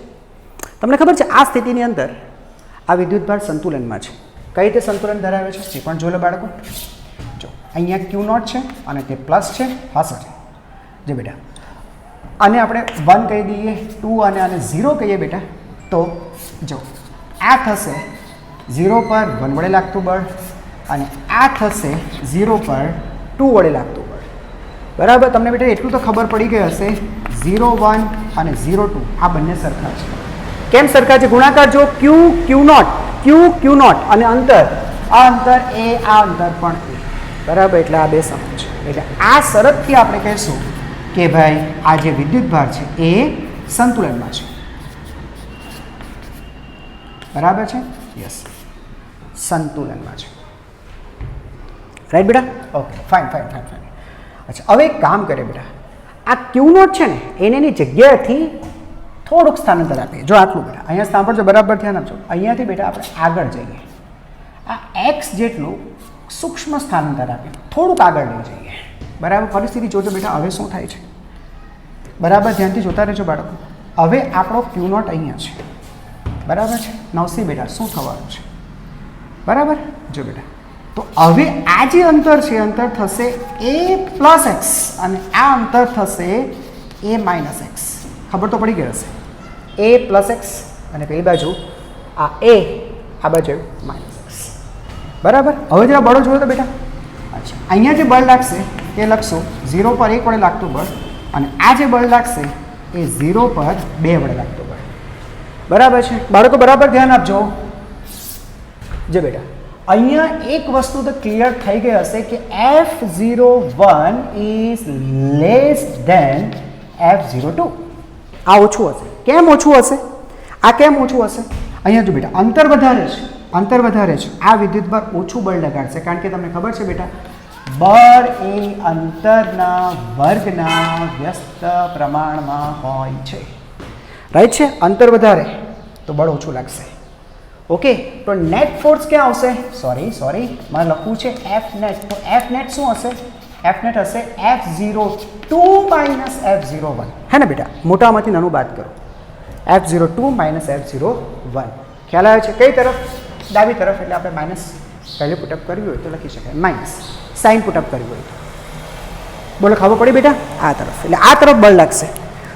તમને ખબર છે આ સ્થિતિની અંદર આ વિદ્યુત ભાર સંતુલનમાં છે. કઈ રીતે સંતુલન ધરાવે છે તે પણ જોઈ લો બાળકો. જો અહીંયા Q0 છે અને તે પ્લસ છે. હા સર, જો બેટા આને આપણે 1 કહી દઈએ, 2 અને આને 0 કહીએ બેટા. તો જો આ થશે 0 પર 1 વડે લાગતું બળ અને આ થશે 0 પર 2 વડે લાગતું બળ. બરાબર, તમને બેટા એટલું તો ખબર પડી ગઈ હશે 0,1 અને 0,2 આ બંને સરખા છે. કેમ સરખા છે? ગુણાકાર જો Q0 અને અંતર, આ અંતર એ, આ અંતર પણ એ, બરાબર. એટલે આ બે સમાન છે. એટલે આ શરતથી આપણે કહીશું કે ભાઈ આ જે વિદ્યુત ભાર છે એ સંતુલનમાં છે. બરાબર છે? યસ, સંતુલનમાં છે. રાઈટ બેટા? Okay, fine. અચ્છા, હવે એક કામ કરે બેટા, આ Q0 છે ને એને એની જગ્યાએથી થોડુંક સ્થાનાંતર આપીએ. જો આટલું બેટા અહીંયા સાંભળજો, બરાબર ધ્યાન આપજો. અહીંયાથી બેટા આપણે આગળ જઈએ, આ x જેટલું સૂક્ષ્મ સ્થાનાંતર આપીએ, થોડુંક આગળ લઈ જઈએ. બરાબર, પરિસ્થિતિ જોજો બેટા હવે શું થાય છે. બરાબર, ધ્યાનથી જોતા રહેજો બાળકો. હવે આપણો Q0 અહીંયા છે, બરાબર છે. નવસી બેટા શું થવાનું છે? બરાબર, જો બેટા તો હવે આ જે અંતર છે અંતર થશે a+x અને આ અંતર થશે a-x. ખબર તો પડી ગઈ હશે. a+x અને પેલી બાજુ આ a, આ બાજુ -x. બરાબર, હવે જરા બળો જોયો તો બેટા. અચ્છા, અહીંયા જે બળ લાગશે તે લખશો 0 પર 1 વડે લાગતું બળ, અને આ જે બળ લાગશે એ 0 પર 2 વડે લાગતું બળ. બરાબર છે બાળકો? બરાબર ધ્યાન આપજો. જે બેટા અહીંયા એક વસ્તુ તો ક્લિયર થઈ ગઈ હશે કે F01 is less than F02. આ ઓછું હશે. કેમ ઓછું હશે? આ કેમ ઓછું હશે? અહીંયા જો બેટા અંતર વધારે છે, અંતર વધારે છે, આ વિદ્યુતભાર ઓછું બળ લગાડશે, કારણ કે તમને ખબર છે બેટા બળ એ અંતરના વર્ગના વ્યસ્ત પ્રમાણમાં હોય છે. રાઈટ છે? અંતર વધારે તો બળ ઓછું લાગશે. ઓકે, તો નેટ ફોર્સ ક્યાં આવશે? સોરી મારે લખવું છે એફ નેટ. તો એફ નેટ શું હશે? એફ નેટ હશે F02 માઇનસ F01. હે ને બેટા? મોટામાંથી નાનું બાદ કરો. F02 minus F01. ખ્યાલ આવે છે? કઈ તરફ? ડાબી તરફ. એટલે આપણે માઇનસ પહેલે પુટઅપ કરવી હોય તો લખી શકાય માઇનસ, સાઇન પુટઅપ કરવી હોય તો. બોલો, ખબર પડી બેટા? આ તરફ. એટલે આ તરફ બળ લાગશે.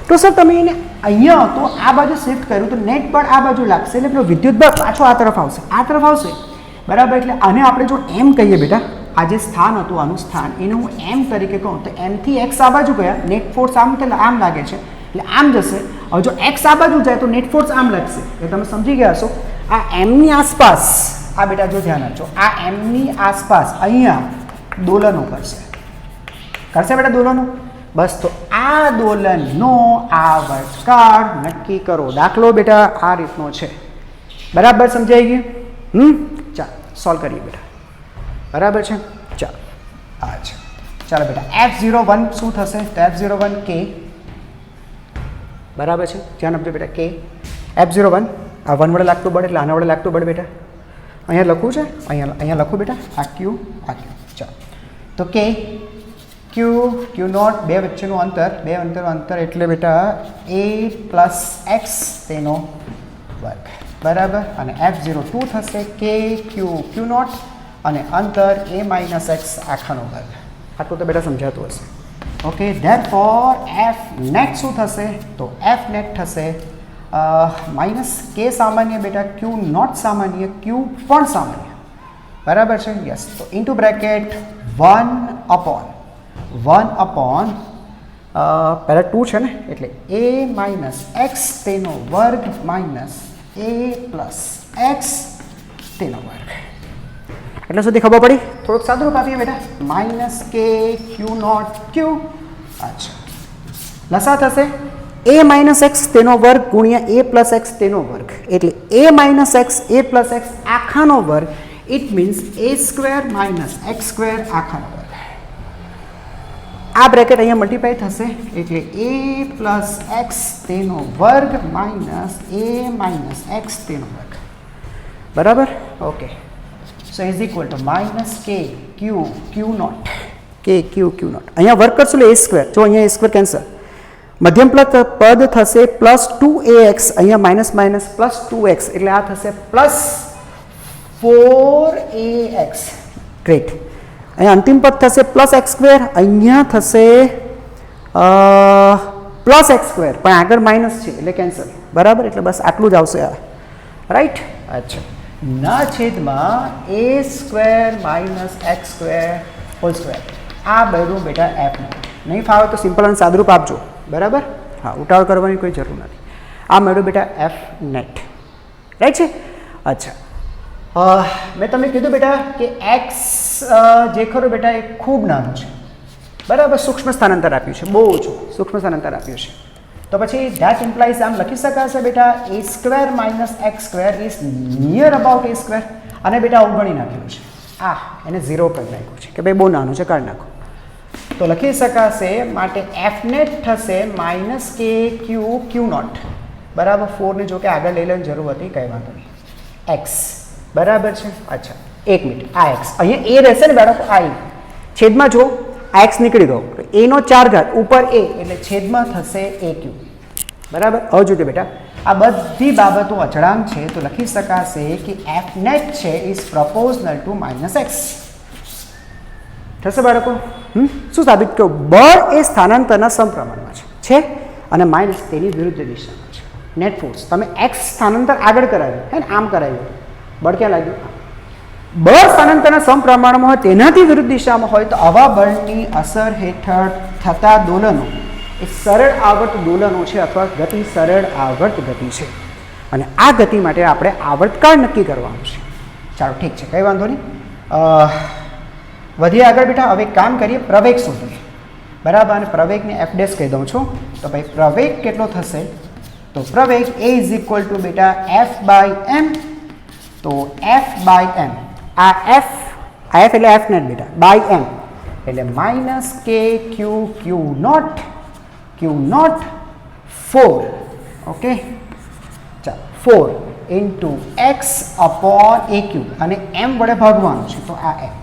તો સર તમે એને અહીંયા તો આ બાજુ શિફ્ટ કર્યું તો નેટ બળ આ બાજુ લાગશે, એટલે પેલો વિદ્યુત બળ પાછો આ તરફ આવશે, આ તરફ આવશે. બરાબર? એટલે આને આપણે જો એમ કહીએ બેટા, આ જે સ્થાન હતું આનું સ્થાન, એને હું એમ તરીકે કહું તો એમથી એક્સ આ બાજુ ગયા, નેટ ફોર્સ આમ લાગે છે એટલે આમ જશે. હવે જો એક્સ આ બાજુ જાય તો નેટ ફોર્સ આમ લાગશે. એટલે તમે સમજી ગયા હશો. આ એમની આસપાસ, આ બેટા જો ધ્યાન આપજો, આ એમની આસપાસ અહીંયા દોલનો કરશે બેટા, દોલનો. બસ, તો આ દોલનનો આવર્તકાળ નક્કી કરો. દાખલો બેટા આ રીતનો છે. બરાબર સમજાઈ ગયું? ચાલો સોલ્વ કરીએ બેટા. બરાબર છે? ચાલો અચ્છા, ચાલો બેટા F01 શું થશે? તો F01 K. બરાબર છે? ધ્યાન આપજો બેટા, K. F01 આ 1 વડે લાગતું બળ એટલે આના વડે લાગતું બળ બેટા. અહીંયા લખવું છે, અહીંયા લખું બેટા, આ Q, આ Q. ચાલો, તો K Q નોટ, બે વચ્ચેનું અંતર, બે અંતરનું અંતર એટલે બેટા A પ્લસ એક્સ તેનો વર્ગ. બરાબર? અને F02 થશે K Q નોટ અને અંતર A માઇનસ એક્સ આખાનો વર્ગ. આટલું તો બેટા સમજાતું હશે. ઓકે, ધેરફોર F નેટ શું થશે? તો F નેટ થશે માઇનસ K સામાન્ય બેટા, Q નોટ સામાન્ય, Q પણ સામાન્ય. બરાબર છે? યસ. તો ઇન્ટુ બ્રેકેટ 1 અપોન પહેલાં 2 છે ને, એટલે A માઇનસ એક્સ તેનો વર્ગ માઇનસ A પ્લસ એક્સ તેનો વર્ગ. એટલે સુધી ખબર પડી? થોડુંક સાદું રૂપ આપીએ બેટા, minus K Q naught Q. અચ્છા, લસા થશે A માઇનસ એક્સ તેનો વર્ગ ગુણ્યા A પ્લસ એક્સ તેનો વર્ગ, એટલે A minus X A plus X આખાનો વર્ગ. It means A square minus X square આખાનો વર્ગ. આ બ્રેકેટ અહીંયા મલ્ટીપ્લાય થશે એટલે A પ્લસ એક્સ તેનો વર્ગ માઇનસ A માઇનસ એક્સ તેનો વર્ગ. બરાબર? Okay, so is equal to minus K Q naught, K Q naught. અહીંયા વર્ક કરશું એટલે A સ્ક્વેર. જો અહીંયા A સ્ક્વેર કેન્સલ, મધ્યમ પદ થશે પ્લસ 2AX, અહીંયા માઇનસ માઇનસ પ્લસ 2X, એટલે આ થશે પ્લસ 4AX. ગ્રેટ. અહીંયા અંતિમ પદ થશે પ્લસ એક્સ સ્ક્વેર, અહીંયા થશે પ્લસ એક્સ સ્ક્વેર, પણ આગળ માઇનસ છે એટલે કેન્સલ. બરાબર? એટલે બસ આટલું જ આવશે આ. રાઈટ? અચ્છા, ના છેદમાં A square minus X square whole square. આ બધું બેટા F નેટ. નહીં ફાવે તો સિમ્પલ અને સાદરૂપ આપજો. બરાબર? હા, ઉતાવળ કરવાની કોઈ જરૂર નથી. આ મેળવું બેટા F નેટ. રાઈટ છે? અચ્છા, મેં તમને કીધું બેટા કે એક્સ જે ખરું બેટા એ ખૂબ નાનું છે. બરાબર? સૂક્ષ્મ સ્થાનાંતર આપ્યું છે, બહુ ઓછું સૂક્ષ્મ સ્થાનાંતર આપ્યું છે. તો પછી ધેટ ઇમ્પ્લાઇઝ આમ લખી શકાશે બેટા A square minus X square is near about A square. અને બેટા અવગણી નાખ્યું છે, એને 0 કરી નાખ્યું છે કે ભાઈ બહુ નાનું છે, કાઢી નાખો. તો લખી શકાશે માટે F નેટ થશે માઇનસ K Q નોટ. બરાબર? 4 ને જો કે આગળ લઈ લેવાની જરૂર હતી, કંઈ વાંધો નહીં. એક્સ. બરાબર છે? અચ્છા, 1 મિનિટ. આ એક્સ અહીંયા A રહેશે ને બાળકો, આ A છેદમાં જો આ એક્સ નીકળી ગયો તો A નો 4 ઘાત ઉપર A એટલે છેદમાં થશે AQ. બરાબર? હવે જોજો બેટા, આ બધી બાબતો અચળાંક છે તો લખી શકાશે કે F નેટ છે ઇઝ પ્રપોઝનલ ટુ માઇનસ એક્સ. થશે બાળકો? શું સાબિત કહ્યું? બળ એ સ્થાનાંતરના સમપ્રમાણમાં છે અને માઇનસ તેની વિરુદ્ધ દિશામાં છે. નેટ ફોર્સ તમે એક્સ સ્થાનાંતર આગળ કરાવ્યું હે ને, આમ કરાવ્યું, બળ ક્યાં લાગ્યું? બળ સ્થાનાંતરના સમપ્રમાણમાં હોય તેનાથી વિરુદ્ધ દિશામાં હોય તો આવા બળની અસર હેઠળ થતા દોલનો એ સરળ આવર્ત દોલનો છે અથવા ગતિ સરળ આવર્ત ગતિ છે અને આ ગતિ માટે આપણે આવર્તકાળ નક્કી કરવાનું છે. ચાલો ઠીક છે, કંઈ વાંધો નહીં. વધીએ આગળ બેટા. હવે કામ કરીએ, પ્રવેગ શોધીએ. બરાબર, અને પ્રવેગને એફ ડેશ કહી દઉં છું. તો ભાઈ પ્રવેગ કેટલો થશે? તો પ્રવેગ એ ઇઝ ઇક્વલ ટુ બેટા એફ બાય એમ. તો એફ બાય એમ, આ એફ એટલે એફ નેટ બેટા, બાય એમ એટલે minus K Q not 4. Okay, ચાલો 4 ઇન્ટુ એક્સ અપોન એ ક્યુ અને એમ વડે ભાગવાનું છે. તો આ એમ,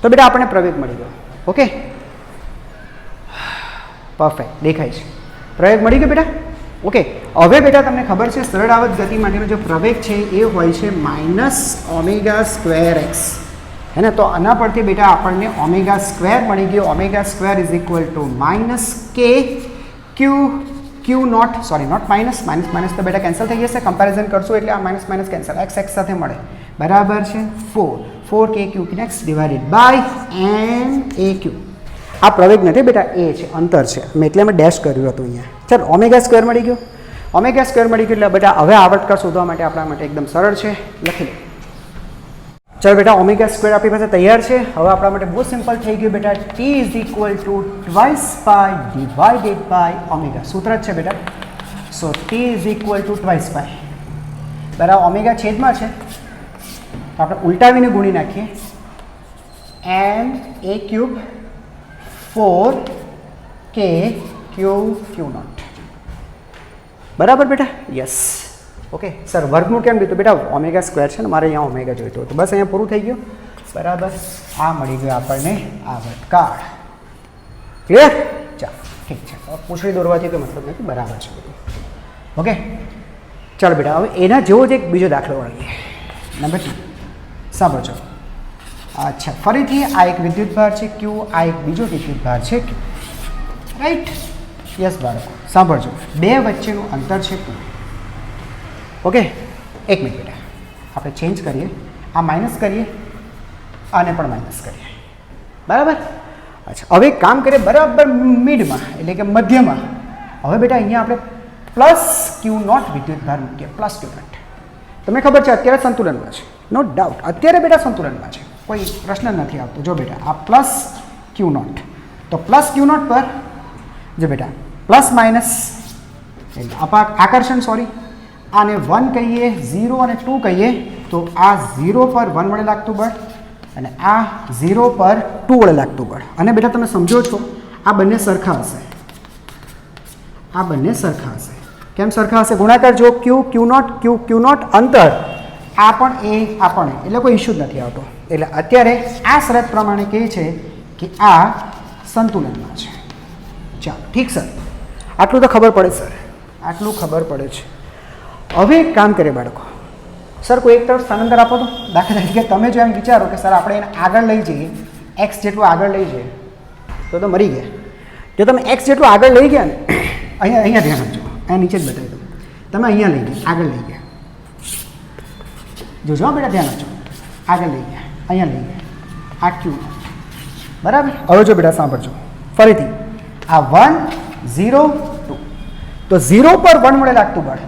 તો બેટા આપણને પ્રવેગ મળી ગયો. ઓકે, પરફેક્ટ દેખાય છે, પ્રવેગ મળી ગયો બેટા. ઓકે, હવે બેટા તમને ખબર છે સરળ આવર્ત ગતિ માટેનો જે પ્રવેગ છે એ હોય છે માઇનસ ઓમેગા સ્ક્વેર એક્સ, હે ને. તો આના પરથી બેટા આપણને ઓમેગા સ્ક્વેર મળી ગયો. Omega square is equal to minus K Q nought, sorry not minus, minus તો બેટા કેન્સલ થઈ જશે. કમ્પેરિઝન કરશું એટલે આ માઇનસ કેન્સલ, એક્સ સાથે મળે, બરાબર છે. 4 કે ક્યુ એક્સ ડિવાઇડેડ બાય એન એ ક્યુ. આ પ્રવેગ નથી બેટા, એ છે, અંતર છે, મેં એટલે મેં ડેશ કર્યું હતું અહીંયા. ચાલો, ઓમેગા સ્ક્વેર મળી ગયો. ઓમેગા સ્ક્વેર મળી ગયું એટલે બેટા હવે આવર્તકાળ શોધવા માટે આપણા માટે એકદમ સરળ છે, લખી લો. ચાલો બેટા, ઓમેગા સ્ક્વેર આપણી પાસે તૈયાર છે. હવે આપણા માટે બહુ સિમ્પલ થઈ ગયું બેટા. T is equal to twice pi divided by omega. સૂત્ર જ છે બેટા. So T is equal to twice pi, બરાબર. ઓમેગા છેદમાં છે તો આપણે ઉલટાવીને ગુણી નાખીએ. એમ એ ક્યુબ 4 કે ક્યુ નોટ, બરાબર બેટા. Yes, okay sir. વર્ગનું કેમ લીધું બેટા? ઓમેગા સ્ક્વેર છે ને, મારે અહીંયા ઓમેગા જોઈતો હતો. બસ અહીંયા પૂરું થઈ ગયું, બરાબર. આ મળી ગયું આપણને આવર્તકાળ. ક્લિયર? ચાલો ઠીક છે. પૂછડી દોરવાથી તો મતલબ નથી, બરાબર છે બધું. ઓકે, ચાલો બેટા. હવે એના જેવો જ એક બીજો દાખલો ગણીએ. નંબર 2 સાંભળજો. અચ્છા, ફરીથી આ એક વિદ્યુતભાર છે ક્યુ, આ એક બીજો વિદ્યુતભાર છે ક્યુ, રાઈટ? યસ બાળકો, સાંભળજો. બે વચ્ચેનું અંતર છે ક્યુ. ઓકે, એક મિનિટ બેટા, આપણે ચેન્જ કરીએ. આ માઇનસ કરીએ, આને પણ માઇનસ કરીએ, બરાબર. અચ્છા, હવે એક કામ કરીએ, બરાબર મિડમાં એટલે કે મધ્યમાં. હવે બેટા અહીંયા આપણે પ્લસ ક્યુ નોટ વિદ્યુતભાર મૂકીએ, પ્લસ ક્યુ નોટ. તમને ખબર છે અત્યારે સંતુલનમાં છે, નો ડાઉટ. અત્યારે બેટા સંતુલનમાં છે, કોઈ પ્રશ્ન નથી આવતો. જો બેટા આ પ્લસ ક્યુ નોટ, તો પ્લસ ક્યુ નોટ પર જો બેટા પ્લસ માઇનસ આકર્ષણ, સોરી, આને 1 કહીએ, 0 અને 2 કહીએ, તો આ 0 પર 1 વડે લાગતું બળ અને આ 0 પર 2 વડે લાગતું બળ. અને બેટા તમે સમજો છો આ બંને સરખા હશે, આ બંને સરખા હશે. કેમ સરખા હશે? ગુણાકાર જો ક્યુ નોટ અંતર, આ પણ એ, આ પણ એ, એટલે કોઈ ઇશ્યુ જ નથી આવતો. એટલે અત્યારે આ શરત પ્રમાણે કહે છે કે આ સંતુલનમાં છે. ચાલો ઠીક સર, આટલું તો ખબર પડે સર, આટલું ખબર પડે છે. હવે એક કામ કરીએ બાળકો. સર કોઈ એક તરફ સ્થાનાંતર આપો તો. દાખલા તરીકે તમે જો એમ વિચારો કે સર આપણે એને આગળ લઈ જઈએ, એક્સ જેટલું આગળ લઈ જઈએ તો મરી ગયા. જો તમે એક્સ જેટલું આગળ લઈ ગયા ને, અહીંયા ધ્યાન આપજો, અહીંયા નીચે જ બતાવી દઉં. તમે અહીંયા લઈ ગયા, આગળ લઈ ગયા, જોજો બેટા ધ્યાન આપજો. આગળ લઈ ગયા, અહીંયા લઈ ગયા, આ ક્યુ, બરાબર. હવે જો બેટા સાંભળજો ફરીથી, આ 1 0 2, તો 0 પર 1 વડે લાગતું બળ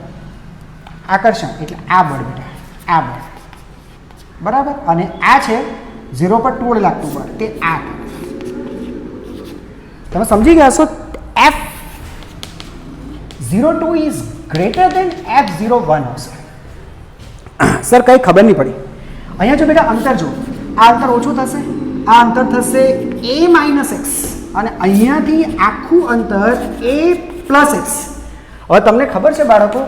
આકર્ષણ એટલે આ બળ બેટા, આ બળ, બરાબર. અને આ છે 0 પર 2 વડે લાગતું બળ, તે આ. તમે સમજી ગયા છો? F02 is greater than F01 હશે. સર કંઈ ખબર નહીં પડી. અહીંયા જો બેટા અંતર જો, આ અંતર ઓછું થશે, આ અંતર થશે a માઇનસ એક્સ અને અહીંયાથી આખું અંતર a પ્લસ એક્સ. હવે તમને ખબર છે બાળકો,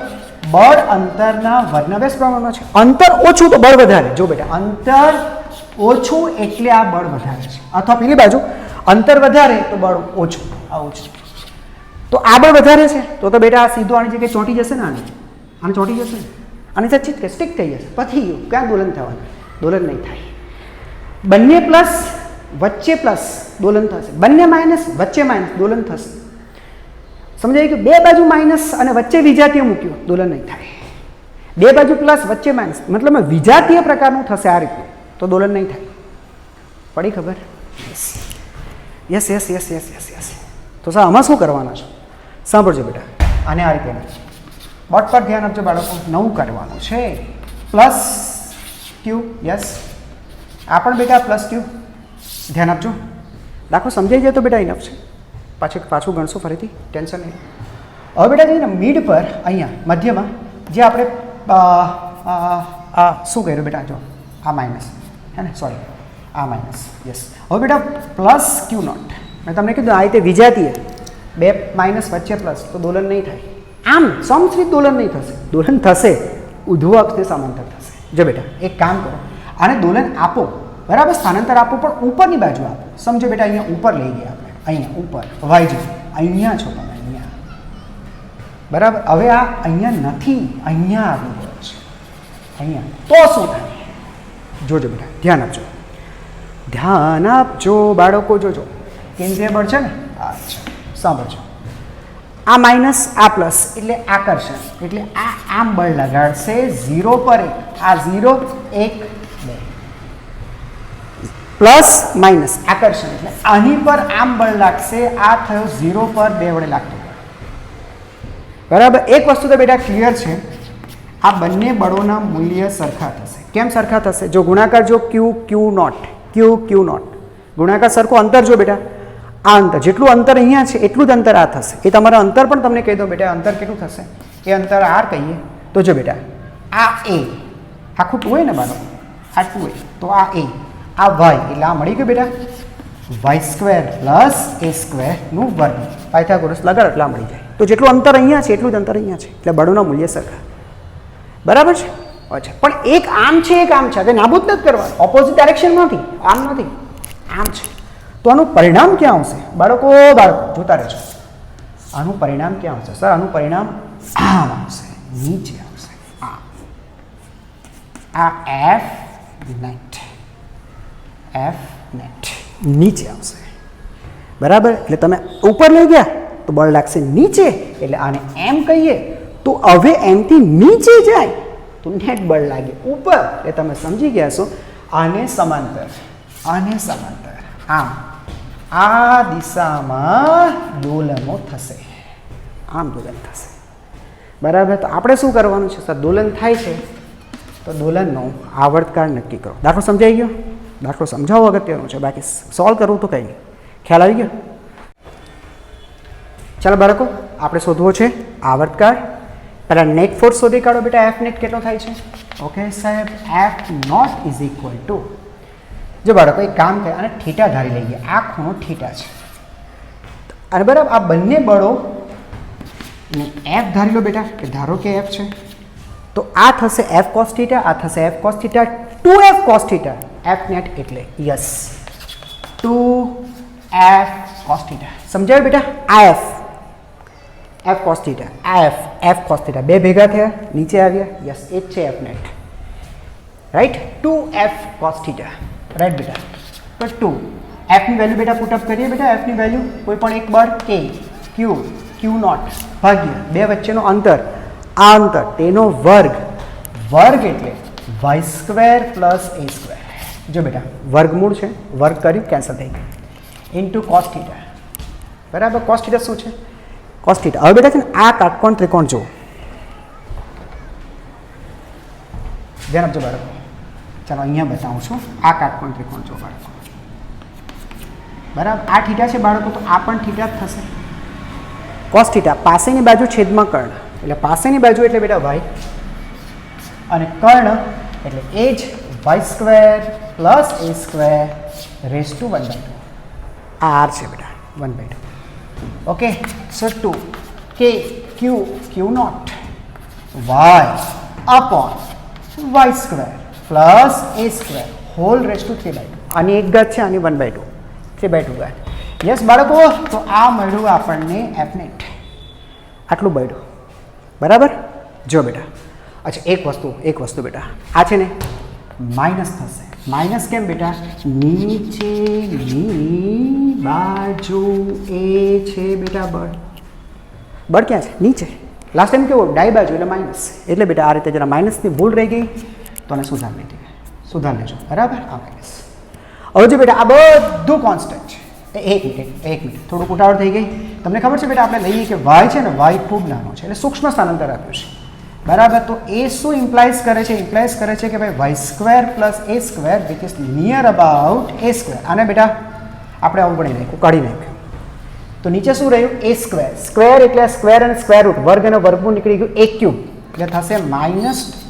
બળ અંતરના વર્ણવ્યાસ પ્રમાણમાં છે. અંતર ઓછું તો બળ વધારે. જો બેટા અંતર ઓછું એટલે આ બળ વધારે છે, અથવા પેલી બાજુ અંતર વધારે તો બળ ઓછું, આવું છે. તો આ બળ વધારે છે તો બેટા આ સીધું આની જગ્યાએ ચોંટી જશે ને, આને ચોંટી જશે, આની સાથે ચીટ કે સ્ટિક થઈ જશે, પછી ગયું. ક્યાં દોલન થવાનું? દોલન નહીં થાય. બંને પ્લસ વચ્ચે પ્લસ દોલન થશે, બંને માઇનસ વચ્ચે માઇનસ દોલન થશે. સમજાય કે બે બાજુ માઇનસ અને વચ્ચે વિજાતીય મૂક્યું, દોલન નહીં થાય. બે બાજુ પ્લસ વચ્ચે માઇનસ, મતલબ વિજાતીય પ્રકારનું થશે આ રીતનું, તો દોલન નહીં થાય. પડી ખબર? Yes yes yes yes yes yes. તો સર આમાં શું કરવાના છે? સાંભળજો બેટા, આને આ રીતે બોટ પર ધ્યાન આપજો બાળકો. 9 કરવાનું છે પ્લસ ક્યુ. યસ, આ પણ બેટા પ્લસ ક્યુ. ધ્યાન આપજો, દાખલો સમજાઈ જાય તો બેટા ઇનફ છે. પાછું ગણશો ફરીથી, ટેન્શન નહીં. હવે બેટા જઈને મિડ પર અહીંયા મધ્યમાં જે આપણે શું કર્યું બેટા, જો આ માઇનસ હે ને, સોરી આ માઇનસ. યસ, હવે બેટા પ્લસ ક્યુ નોટ. મેં તમને કીધું આ રીતે વિજાતીય બે માઇનસ વચ્ચે પ્લસ, તો દોલન નહીં થાય. આમ સમશ્રિત દોલન નહીં થશે. દોલન થશે, ઉધ્વ અક્ષને સમાંતર થશે. જો બેટા એક કામ કરો, આને દોલન આપો, બરાબર, સ્થાનાંતર આપો, પણ ઉપરની બાજુ આપો. સમજો બેટા, અહીંયા ઉપર લઈ ગયા આપણે, અહીંયા ઉપર વાયજી, અહીંયા છો તમે, અહીંયા, બરાબર. હવે આ અહીંયા નથી, અહીંયા આવી ગયો છે, અહીંયા. તો શું થાય? જોજો બેટા, ધ્યાન આપજો, ધ્યાન આપજો બાળકો. જોજો, કેન્દ્રીય બળ છે ને, અચ્છા સાંભળજો. આ માઇનસ આ પ્લસ એટલે આકર્ષણ, એટલે આ આમ બળ લગાડશે 0 પર 1. આ 0 1 2 પ્લસ માઇનસ આકર્ષણ એટલે આની પર આમ બળ લાગશે. આ થયો 0 પર 2 વડે લાગતું બળ, બરાબર. એક વસ્તુ તો બેટા ક્લિયર છે, આ બંને બળોના મૂલ્ય સરખા થશે. કેમ સરખા થશે? જો ગુણાકાર જો ક્યુ ક્યુ નોટ, ક્યુ ક્યુ નોટ, ગુણાકાર સરખો. અંતર જો બેટા, આ અંતર જેટલું અંતર અહીંયા છે એટલું જ અંતર આ થશે. એ તમારા અંતર પણ તમને કહી દો બેટા, અંતર કેટલું થશે એ અંતર આર કહીએ. તો જો બેટા આ એ આખું 2a ને બાળકો, આ 2a, તો આ એ, આ વાય, એટલે આ મળી ગયું બેટા y² પ્લસ a² નું વર્ગ. પાયથાગોરસ લગાડ એટલે આ મળી જાય. તો જેટલું અંતર અહીંયા છે એટલું જ અંતર અહીંયા છે, એટલે બળોના મૂલ્ય સરખા, બરાબર છે. અચ્છા, પણ એક આમ છે એક આમ છે, નાબૂદ નથી કરવા, ઓપોઝિટ ડાયરેક્શન નથી, આમ નથી, આમ છે. તો આનું પરિણામ ક્યાં આવશે બાળકો? જોતા રહેજો. આનું પરિણામ ક્યાં આવશે? સર આનું પરિણામ આમ આવશે, નીચે આવશે. આ એફ નેટ નીચે આવશે, બરાબર. એટલે તમે ઉપર લઈ ગયા તો બળ લાગશે નીચે, એટલે આને એમ કહીએ. તો હવે એમથી નીચે જાય તો નેટ બળ લાગે ઉપર, એટલે તમે સમજી ગયા છો. આને સમાંતર, આને સમાંતર, આમ આ દિશામાં દોલનો થશે, આમ દોલન થશે, બરાબર. તો આપણે શું કરવાનું છે? સર દોલન થાય છે તો દોલનનો આવર્તકાળ નક્કી કરો. દાખલો સમજાઈ ગયો? દાખલો સમજાવવો અગત્યનું છે, બાકી સોલ્વ કરવું તો કંઈ નહીં. ખ્યાલ આવી ગયો? ચાલો બાળકો, આપણે શોધવો છે આવર્તકાળ. પહેલાં નેટ ફોર્સ શોધી કાઢો બેટા. એફ નેટ કેટલો થાય છે? ઓકે સાહેબ, F naught is equal to, જો બાળકો એક કામ કરે, અને થીટા ધારી લઈએ. આ ખૂણો થીટા છે, અને બરાબર આ બંને બળો એફ ધારી લો બેટા, કે ધારો કે એફ છે, તો આ થશે એફ કોસ થીટા, આ થશે F cos theta, 2f cos theta. F net એટલે યસ 2f કોસ થીટા. સમજાયું બેટા? આ એફ કોસ થીટા, આ એફ કોસ થીટા, બે ભેગા થયા, નીચે આવ્યા. યસ, એ જ છે F net, right. 2f cos theta, right બેટા. તો 2 એફની વેલ્યુ બેટા પુટઅપ કરીએ બેટા. એફની વેલ્યુ કોઈ પણ એક બળ કે ક્યુ નોટ ભાગ્ય બે વચ્ચેનો અંતર, આ અંતર તેનો વર્ગ, વર્ગ એટલે y² પ્લસ a². જો બેટા વર્ગમૂળ છે, વર્ગ કર્યું કેન્સલ થઈ ગયું, ઇન્ટુ કોસ થીટા, બરાબર. કોસ થીટા શું છે? Cos theta. હવે બેટા છે ને આ કાટકોણ ત્રિકોણ જુઓ, ધ્યાન આપજો બાળકો. ચાલો અહીંયા બતાવું છું. આ કાટકોણ ત્રિકોણ જુઓ બાળકો, બરાબર. આ થીટા છે બાળકો, તો આ પણ થીટા જ થશે. કોસ થીટા, પાસેની બાજુ છેદમાં કર્ણ, એટલે પાસેની બાજુ એટલે બેટા y, અને કર્ણ એટલે એ જ y² plus a² rays two 1/2. આ આર છે બેટા, 1/2. Okay, so 2 K Q nought y upon y² plus a² whole raise to 3/2. આની એક ઘાત છે, આની 1/2, 3/2 ઘાત. યસ બાળકો, તો આ મળ્યું આપણને એફ નેટ, આટલું મળ્યું, બરાબર. જો બેટા, અચ્છા એક વસ્તુ બેટા, આ છે ને માઇનસ થશે. માઇનસ કેમ બેટા? નીચેની બાજુ એ છે બેટા બળ. બળ ક્યાં છે? નીચે. લાસ્ટ ટાઈમ કેવો ડાઈ બાજુ એટલે માઇનસ, એટલે બેટા આ રીતે જરા માઇનસની ભૂલ રહી ગઈ તો આને સુધાર લીધી, સુધાર લેજો બરાબર. આ માઇનસ. હવે જો બેટા આ બધું કોન્સ્ટન્ટ છે. એક મિનિટ થોડુંક ઉતાવળ થઈ ગઈ. તમને ખબર છે બેટા આપણે લઈએ કે વાય છે ને, વાય ખૂબ નાનો છે એટલે સૂક્ષ્મ સ્થાનાંતર આપ્યું છે બરાબર. તો એ શું ઇમ્પ્લાઇઝ કરે છે? ઇમ્પ્લાઇઝ કરે છે કે ભાઈ Y square plus A square which is near about A square. આને બેટા આપણે આવું ગણી નાખ્યું, કાઢી નાખ્યું. તો નીચે શું રહ્યું? એ સ્ક્વેર. સ્ક્વેર એટલે સ્ક્વેર અને સ્ક્વેર રૂટ, વર્ગ અને વર્ગમૂળ નીકળી ગયું, એ ક્યુબ એટલે થશે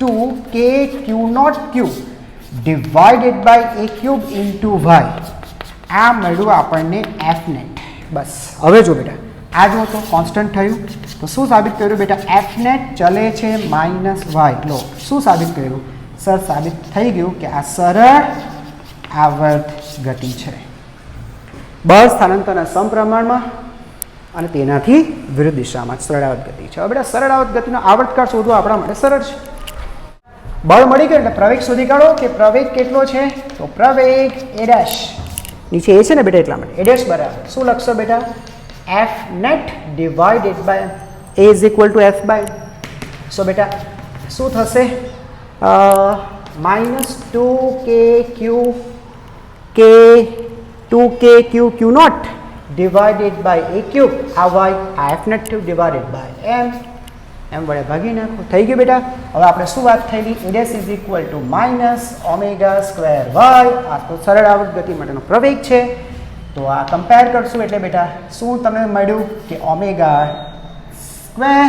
-2k(q0q) divided by A cube into Y. આ મળ્યું આપણને એફ નેટ. બસ હવે જો બેટા આ જો તો કોન્સ્ટન્ટ થયું તો શું સાબિત કર્યું બેટા? એફ નેટ ચલે છે -y. લો શું સાબિત કર્યું સર? સાબિત થઈ ગયું કે આ સરળ આવર્ત ગતિ છે, બળ સ્થાનાંતરના સમપ્રમાણમાં અને તેનાથી વિરુદ્ધ દિશામાં સરળ આવર્ત ગતિ છે. હવે બેટા સરળ આવર્ત ગતિનો આવર્તકાળ શોધવો આપણા માટે સરળ છે. બળ મળી ગયું એટલે પ્રવેગ શોધી કાઢો કે પ્રવેગ કેટલો છે? તો પ્રવેગ એ ડેશ, નીચે એ છે ને બેટા એટલા માટે એ ડેશ બરાબર શું લખશો બેટા? F net divided by A is equal to F by. So બેટા શું થશે? -2k(q0) divided by A cube. આ વાય આ એફ નેટ થયું ડિવાઇડેડ બાય એમ. એમ વડે ભાગી નાખો. થઈ ગયું બેટા. હવે આપણે શું વાત થયેલી? એ dash is equal two -ω²y. આ તો સરળ આવર્ત ગતિ માટેનો પ્રવેગ છે. તો આ કમ્પેર કરશું એટલે બેટા શું તમને મળ્યું કે omega square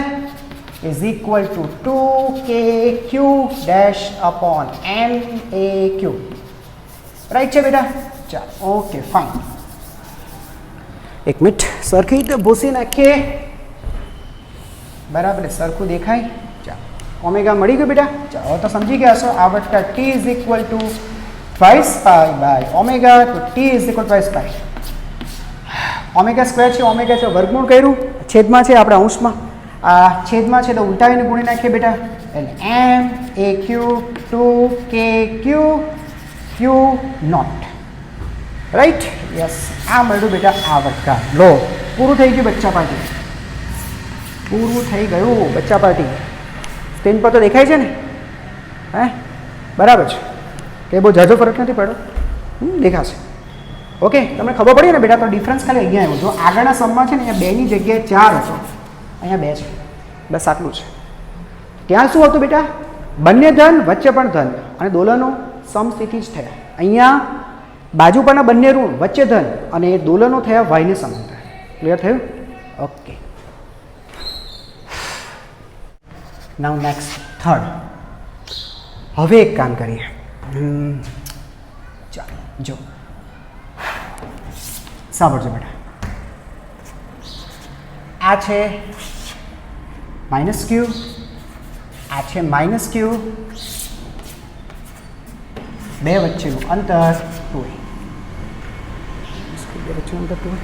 is equal two 2kq dash upon m a Q. Right છે બેટા? ચાલો ઓકે ફાઇન. એક મિનિટ સરખી રીતે ભૂસી નાખીએ બરાબર, સરખું દેખાય. ચાલો ઓમેગા મળી ગયું બેટા. ચાલો હવે તો સમજી ગયા છો. આ વત્તા t is equal to 2π by omega. તો t is equal 2π. Omega square છે, ઓમેગા છે, વર્ગમૂળ કર્યું, છેદમાં છે આપણે અંશમાં, આ છેદમાં છે તો ઉલટાવીને ગુણી નાખીએ બેટા એટલે m a cube 2kq q0. Right? Yes. આ મળ્યું બેટા આવર્તકાળ. લો પૂરું થઈ ગયું બચ્ચા પાર્ટી, પૂરું થઈ ગયું બચ્ચા પાર્ટી. સ્ક્રીન પર તો દેખાય છે ને? હે બરાબર છે કે બહુ ઝાઝો ફરક નથી પડ્યો? દેખાશે. ઓકે તમને ખબર પડી ને બેટા? તો ડિફરન્સ ખાલી અહીંયા આવ્યો. જો આગળના સમમાં છે ને અહીંયા 2ની જગ્યાએ 4 હતો, અહીંયા 2 છે, બસ આટલું છે. ત્યાં શું હતું બેટા? બંને ધન, વચ્ચે પણ ધન અને દોલનો સમસ્થિતિ જ થયા. અહીંયા બાજુ પરના બંને ઋણ, વચ્ચે ધન અને એ દોલનો થયા વાયને સમાંતર. ક્લિયર થયું? ઓકે. નાઉ નેક્સ્ટ થર્ડ. હવે એક કામ કરીએ. ચાલો જો સાંભળજો બેટા. આ છે -q, આ છે -q, બે વચ્ચેનું અંતર 2a. બે વચ્ચેનું અંતર 2a.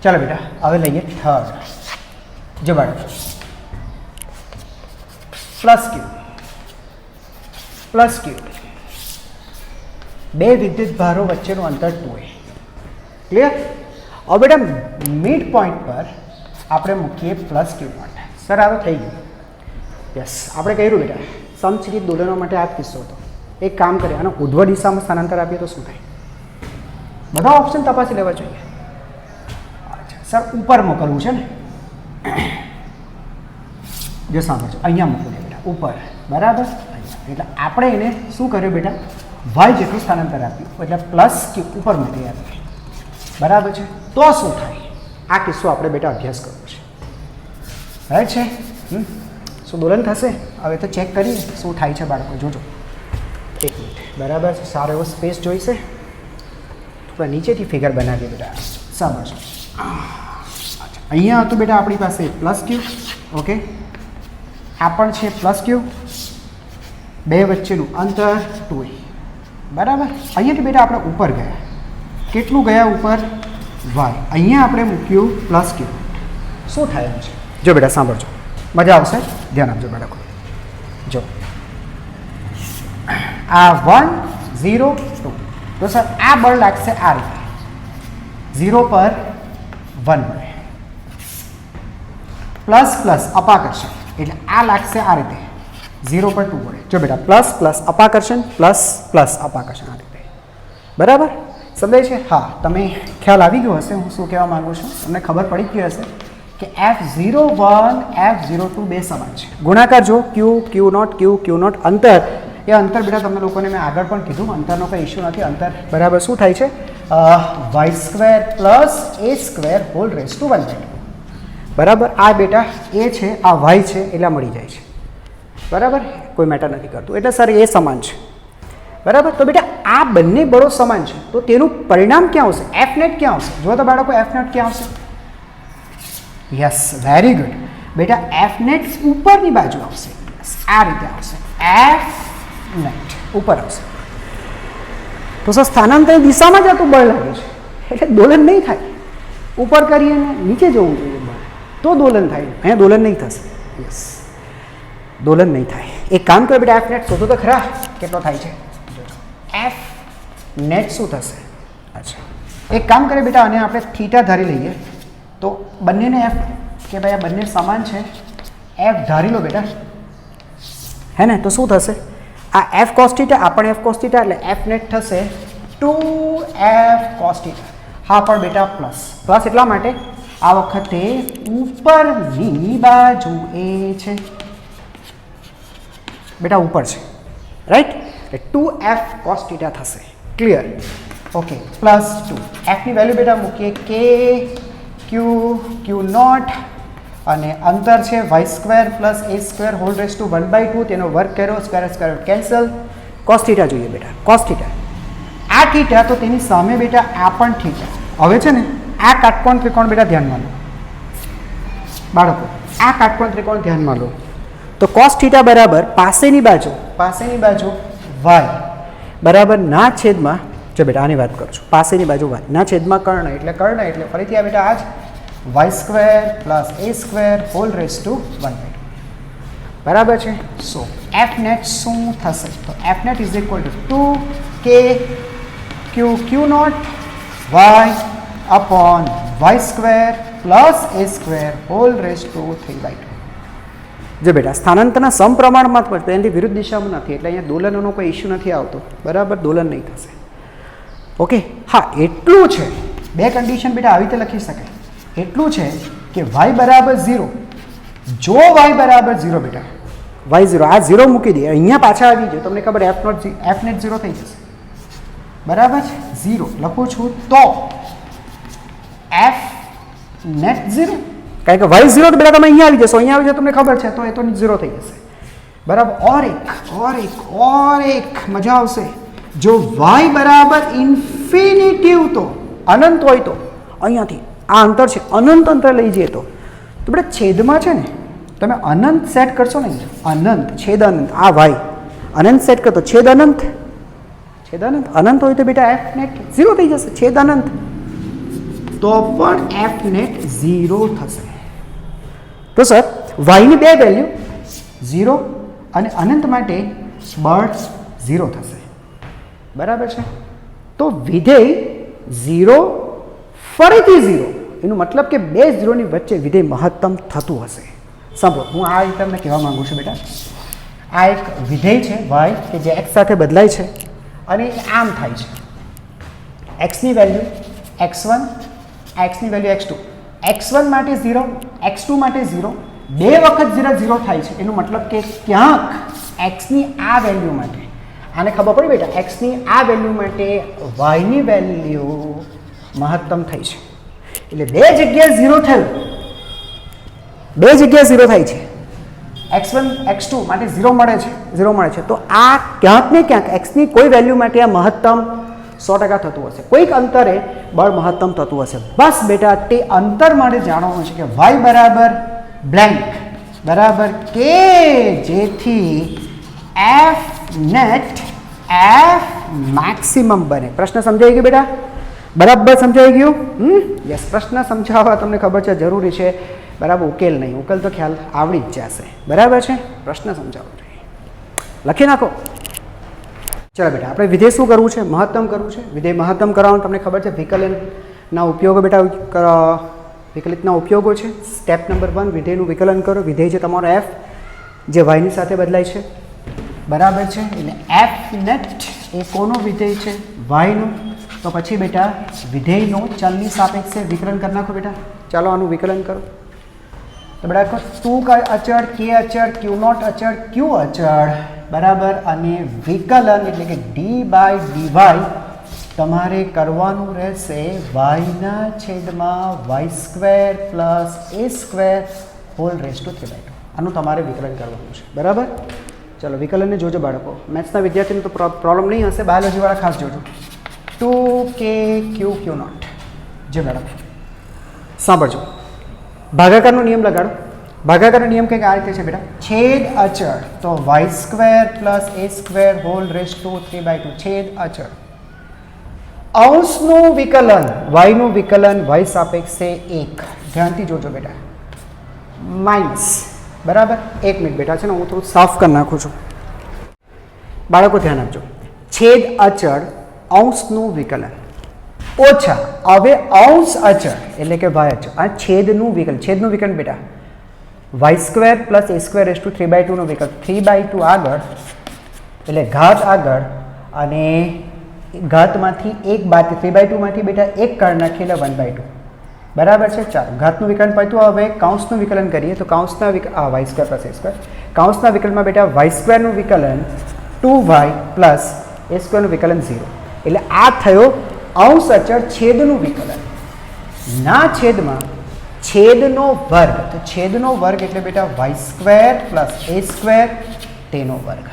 ચાલો બેટા હવે લઈએ થર્ડ. જો બાળક +q બે વિદ્યુત ભારો વચ્ચેનું અંતર 2a. ક્લિયર? હવે બેટા મિડ પોઈન્ટ પર આપણે મૂકીએ +q માટે. સર આ થઈ ગયું. યસ આપણે કહ્યું બેટા સમછેદી દોલનો માટે આ કિસ્સો હતો. એક કામ કરીએ, આનો ઉધ્વ દિશામાં સ્થાનાંતર આપીએ તો શું થાય? બધા ઓપ્શન તપાસી લેવા જોઈએ. સર ઉપર મોકલવું છે ને? જો સાંભળજો અહીંયા મૂકવું છે બેટા ઉપર બરાબર. એટલે આપણે એને શું કર્યું બેટા? વાય જેટલું સ્થાનાંતર આપ્યું એટલે +q ઉપર મૂકી આપ્યું બરાબર છે. તો શું થાય? આ કિસ્સો આપણે બેટા અભ્યાસ કરવો છે. રાઈટ છે? શું દોલન થશે? હવે તો ચેક કરીએ શું થાય છે બાળકો. જોજો એક મિનિટ બરાબર છે. સારો એવો સ્પેસ જોઈશે. થોડા નીચેથી ફિગર બનાવીએ બેટા. સાંભળજો. અહીંયા હતું બેટા આપણી પાસે +q. ઓકે આ પણ છે પ્લસ ક્યુ, બે વચ્ચેનું અંતર 2a, બરાબર. અહીંયાથી બેટા આપણે ઉપર ગયા, કેટલું ગયા ઉપર y, અહીંયા આપણે મૂક્યું પ્લસ ક્યુ. શું થાય એમ છે જો બેટા સાંભળજો, મજા આવશે, ધ્યાન આપજો બાળકો. જો આ 1 0 2, તો સર આ બળ લાગશે આ રીતે, 0 પર 1 મળે, પ્લસ પ્લસ અપાકર્ષણ એટલે આ લાગશે આ રીતે, 0 પર 2 મળે. જો બેટા પ્લસ પ્લસ અપાકર્ષણ પ્લસ પ્લસ અપાકર્ષણ આ રીતે, બરાબર સમજાય છે? હા, તમે ખ્યાલ આવી ગયો હશે હું શું કહેવા માગું છું, તમને ખબર પડી ગઈ હશે કે F01 F02 બે સમાન છે. ગુણાકાર જો Q Q naught Q Q naught, અંતર એ અંતર બેટા તમને લોકોને મેં આગળ પણ કીધું, અંતરનો કંઈ ઇશ્યુ નથી. અંતર બરાબર શું થાય છે, y² plus a² whole raise two 1/2, બરાબર. આ બેટા એ છે, આ y છે, એટલે મળી જાય છે, બરાબર, કોઈ મેટર નથી કરતું. એટલે સર એ સમાન છે, બરાબર. તો બેટા આ બંને બળો સમાન છે, તો તેનું પરિણામ ક્યાં આવશે, એફ નેટ ક્યાં આવશે? જો તો બાળકો એફ નેટ ક્યાં આવશે? યસ, વેરી ગુડ બેટા, એફ નેટ ઉપરની બાજુ આવશે, આ રીતે આવશે, એફ નેટ ઉપર આવશે. તો સર સ્થાનાંતર દિશામાં જતું બળ લાગે છે, એટલે દોલન નહીં થાય. ઉપર કરીએ ને નીચે જવું જોઈએ બળ, તો દોલન થાય. અહીંયા દોલન નહીં થશે. યસ, દોલન નહીં થાય. એક કામ કરો બેટા, એફ નેટ શોધો તો ખરા કેટલો થાય છે. એફ નેટ શું થશે? અચ્છા, એક કામ કરે બેટા, અને આપણે થીટા ધારી લઈએ, તો બંનેને એફ, કે ભાઈ આ બંને સમાન છે, એફ ધારી લો બેટા, હે ને? તો શું થશે? આ એફ કોસ થીટા, આ પણ એફ કોસ થીટા, એટલે એફ નેટ થશે 2f કોસ થીટા. હા પણ બેટા પ્લસ, પ્લસ એટલા માટે આ વખતે ઉપરની બાજુ એ છે બેટા, ઉપર છે, રાઈટ? એટલે 2f કોસ થીટા થશે. ક્લિયર? ઓકે, પ્લસ 2 એફની વેલ્યુ બેટા મૂકીએ કે Q નોટ, અને અંતર છે y² plus a² whole raise two 1/2, તેનો વર્ગ કર્યો, સ્ક્વેર કેન્સલ. કોસ થીટા જોઈએ બેટા, કોસ થીટા, આ થીટા તો તેની સામે બેટા આ પણ થીટા. હવે છે ને આ કાટકોણ ત્રિકોણ બેટા ધ્યાનમાં લો બાળકો, આ કાટકોણ ત્રિકોણ ધ્યાનમાં લો. તો કોસ થીટા બરાબર પાસેની બાજુ y બરાબર ના છેદમાં, જો બેટા આની વાત કરું છું, પાસેની બાજુ y ના છેદમાં કર્ણ, એટલે ફરીથી આ બેટા આ જ y² plus a² whole raise two 1/2, બરાબર છે. સો એફ નેટ શું થશે? તો F net is equal to 2k Q naught y upon y² plus a² whole raise to 3/2. જો બેટા સ્થાનાંતરના સમપ્રમાણમાં જ, એનાથી વિરુદ્ધ દિશામાં નથી, એટલે અહીંયા દોલનનો કોઈ ઇશ્યુ નથી આવતો, બરાબર, દોલન નહીં થશે. ઓકે, હા એટલું છે, બે કન્ડિશન બેટા આવી રીતે લખી શકાય. એટલું છે કે y બરાબર 0, જો y બરાબર 0 બેટા, y 0, આ 0 મૂકી દે, અહીંયા પાછા આવી જાય, તમને ખબર એફ નેટ 0 થઈ જશે, બરાબર છે. 0 લખું છું તો એફ નેટ 0, કારણ કે y 0 તો બેટા તમે અહીંયા આવી જશો, અહીંયા આવી જાય તમને ખબર છે, તો એ તો 0 થઈ જશે, બરાબર. ઓર એક મજા આવશે, જો y બરાબર ઇન્ફિનિટિવ, તો અનંત હોય, તો અહીંયાથી આ અંતર છે, અનંત અંતર લઈ જઈએ તો બેટા છેદમાં છે ને, તમે અનંત સેટ કરશો ને, અનંત છેદ અનંત, આ y અનંત સેટ કરતો, છેદ અનંત હોય તો બેટા એફ નેટ 0 થઈ જશે, છેદ અનંત તો પણ એફ નેટ 0 થશે. તો સર y ની બે વેલ્યુ 0 અને અનંત માટે બળ 0 થશે, બરાબર છે. તો વિધેય 0 ફરીથી 0, એનું મતલબ કે બે 0 ની વચ્ચે વિધેય મહત્તમ થતું હશે. સાંભળો, હું આ રીતે તમને કહેવા માંગુ છું બેટા, આ એક વિધેય છે y કે જે x સાથે બદલાય છે, અને આમ થાય છે, x ની વેલ્યુ x1, x ની વેલ્યુ x2, x1 માટે 0, x2 માટે 0, બે વખત 0 થાય છે, એનું મતલબ કે ક્યાંક x ની આ વેલ્યુ માટે, આને ખબર પડી બેટા, x ની આ વેલ્યુ માટે y ની વેલ્યુ મહત્તમ થઈ છે, એટલે બે જગ્યાએ 0 થયું, બે જગ્યાએ 0 થાય છે, x1 x2 માટે 0 મળે છે, તો આ ક્યાંક ને ક્યાંક x ની કોઈ વેલ્યુ માટે આ મહત્તમ 100% થતું હશે, કોઈક અંતરે બળ મહત્તમ થતું હશે. બસ બેટા તે અંતર માટે જાણવાનું છે કે y બરાબર બ્લેન્ક, બરાબર, કે જેથી એફ નેટ એફ મેક્સિમમ બને. પ્રશ્ન સમજાઈ ગયો બેટા? બરાબર સમજાઈ ગયું? યસ, પ્રશ્ન સમજાવવા તમને ખબર છે જરૂરી છે, બરાબર, ઉકેલ નહીં. ઉકેલ તો ખ્યાલ આવડી જ જશે, બરાબર છે. પ્રશ્ન સમજાવવો જોઈએ, લખી નાખો. ચાલો બેટા, આપણે વિધેય શું કરવું છે? મહત્તમ કરવું છે. વિધેય મહત્તમ કરવાનું તમને ખબર છે. વિકલનના ઉપયોગો બેટા, વિકલિતના ઉપયોગો છે. સ્ટેપ નંબર 1, વિધેયનું વિકલન કરો. વિધેય છે તમારો એફ, જે વાયની સાથે બદલાય છે, બરાબર છે. એટલે એફ નેટ એ કોનો વિધેય છે? વાયનું. તો પછી બેટા વિધેયનું ચલની સાપેક્ષે વિકલન કરી નાખો બેટા. ચાલો આનું વિકલન કરો. તો બેટા 2 અચળ, કે અચળ, ક્યુ નોટ અચળ, ક્યુ અચળ, બરાબર, અને વિકલન એટલે કે ડી બાય ડીવાય તમારે કરવાનું રહેશે વાયના છેદમાં Y square plus A square whole raise to 3/2. આનું તમારે વિકલન કરવાનું છે, બરાબર. ચલો વિકલનને જોજો બાળકો. મેથ્સના વિદ્યાર્થીને તો પ્રોબ્લેમ નહીં હશે, બાયોલોજીવાળા ખાસ જોજો. 2k Q not. જે બાળકો સાંભળજો, ભાગાકારનો નિયમ લગાડો. ભાગાકારનો નિયમ કંઈક આ રીતે છે બેટા, છેદ અચળ તો Y square plus A square whole raise to 3/2. છેદ અચળ. અંશનું વિકલન, વાયનું વિકલન વાય સાપેક્ષે 1. ધ્યાનથી જોજો બેટા. માઇનસ, બરાબર. 1 મિનિટ બેટા છે ને, હું થોડું સાફ કરી નાખું છું. બાળકો ધ્યાન આપજો. છેદ અચળ અંશનું વિકલન ઓછા, હવે અંશ અચળ એટલે કે વાય અચળ, આ છેદનું વિકલન. છેદનું વિકલન બેટા Y square plus A square raise to 3/2 નું વિકલન. 3/2 આગળ એટલે ઘાત આગળ, અને ઘાતમાંથી એક બાદ 3/2 માંથી બેટા એક કાઢી નાખીએ એટલે 1/2, બરાબર છે. ચાલો ઘાતનું વિકલન પત્યું. હવે કૌંસનું વિકલન કરીએ તો કૌંસના Y square plus A square. કૌંસના વિકલનમાં બેટા વાય સ્ક્વેરનું વિકલન 2y પ્લસ એ સ્ક્વેરનું વિકલન 0. એટલે આ થયો અંશ અચળ છેદનું વિકલન. ના છેદમાં છેદનો વર્ગ, તો છેદનો વર્ગ એટલે બેટા Y square plus A square તેનો વર્ગ.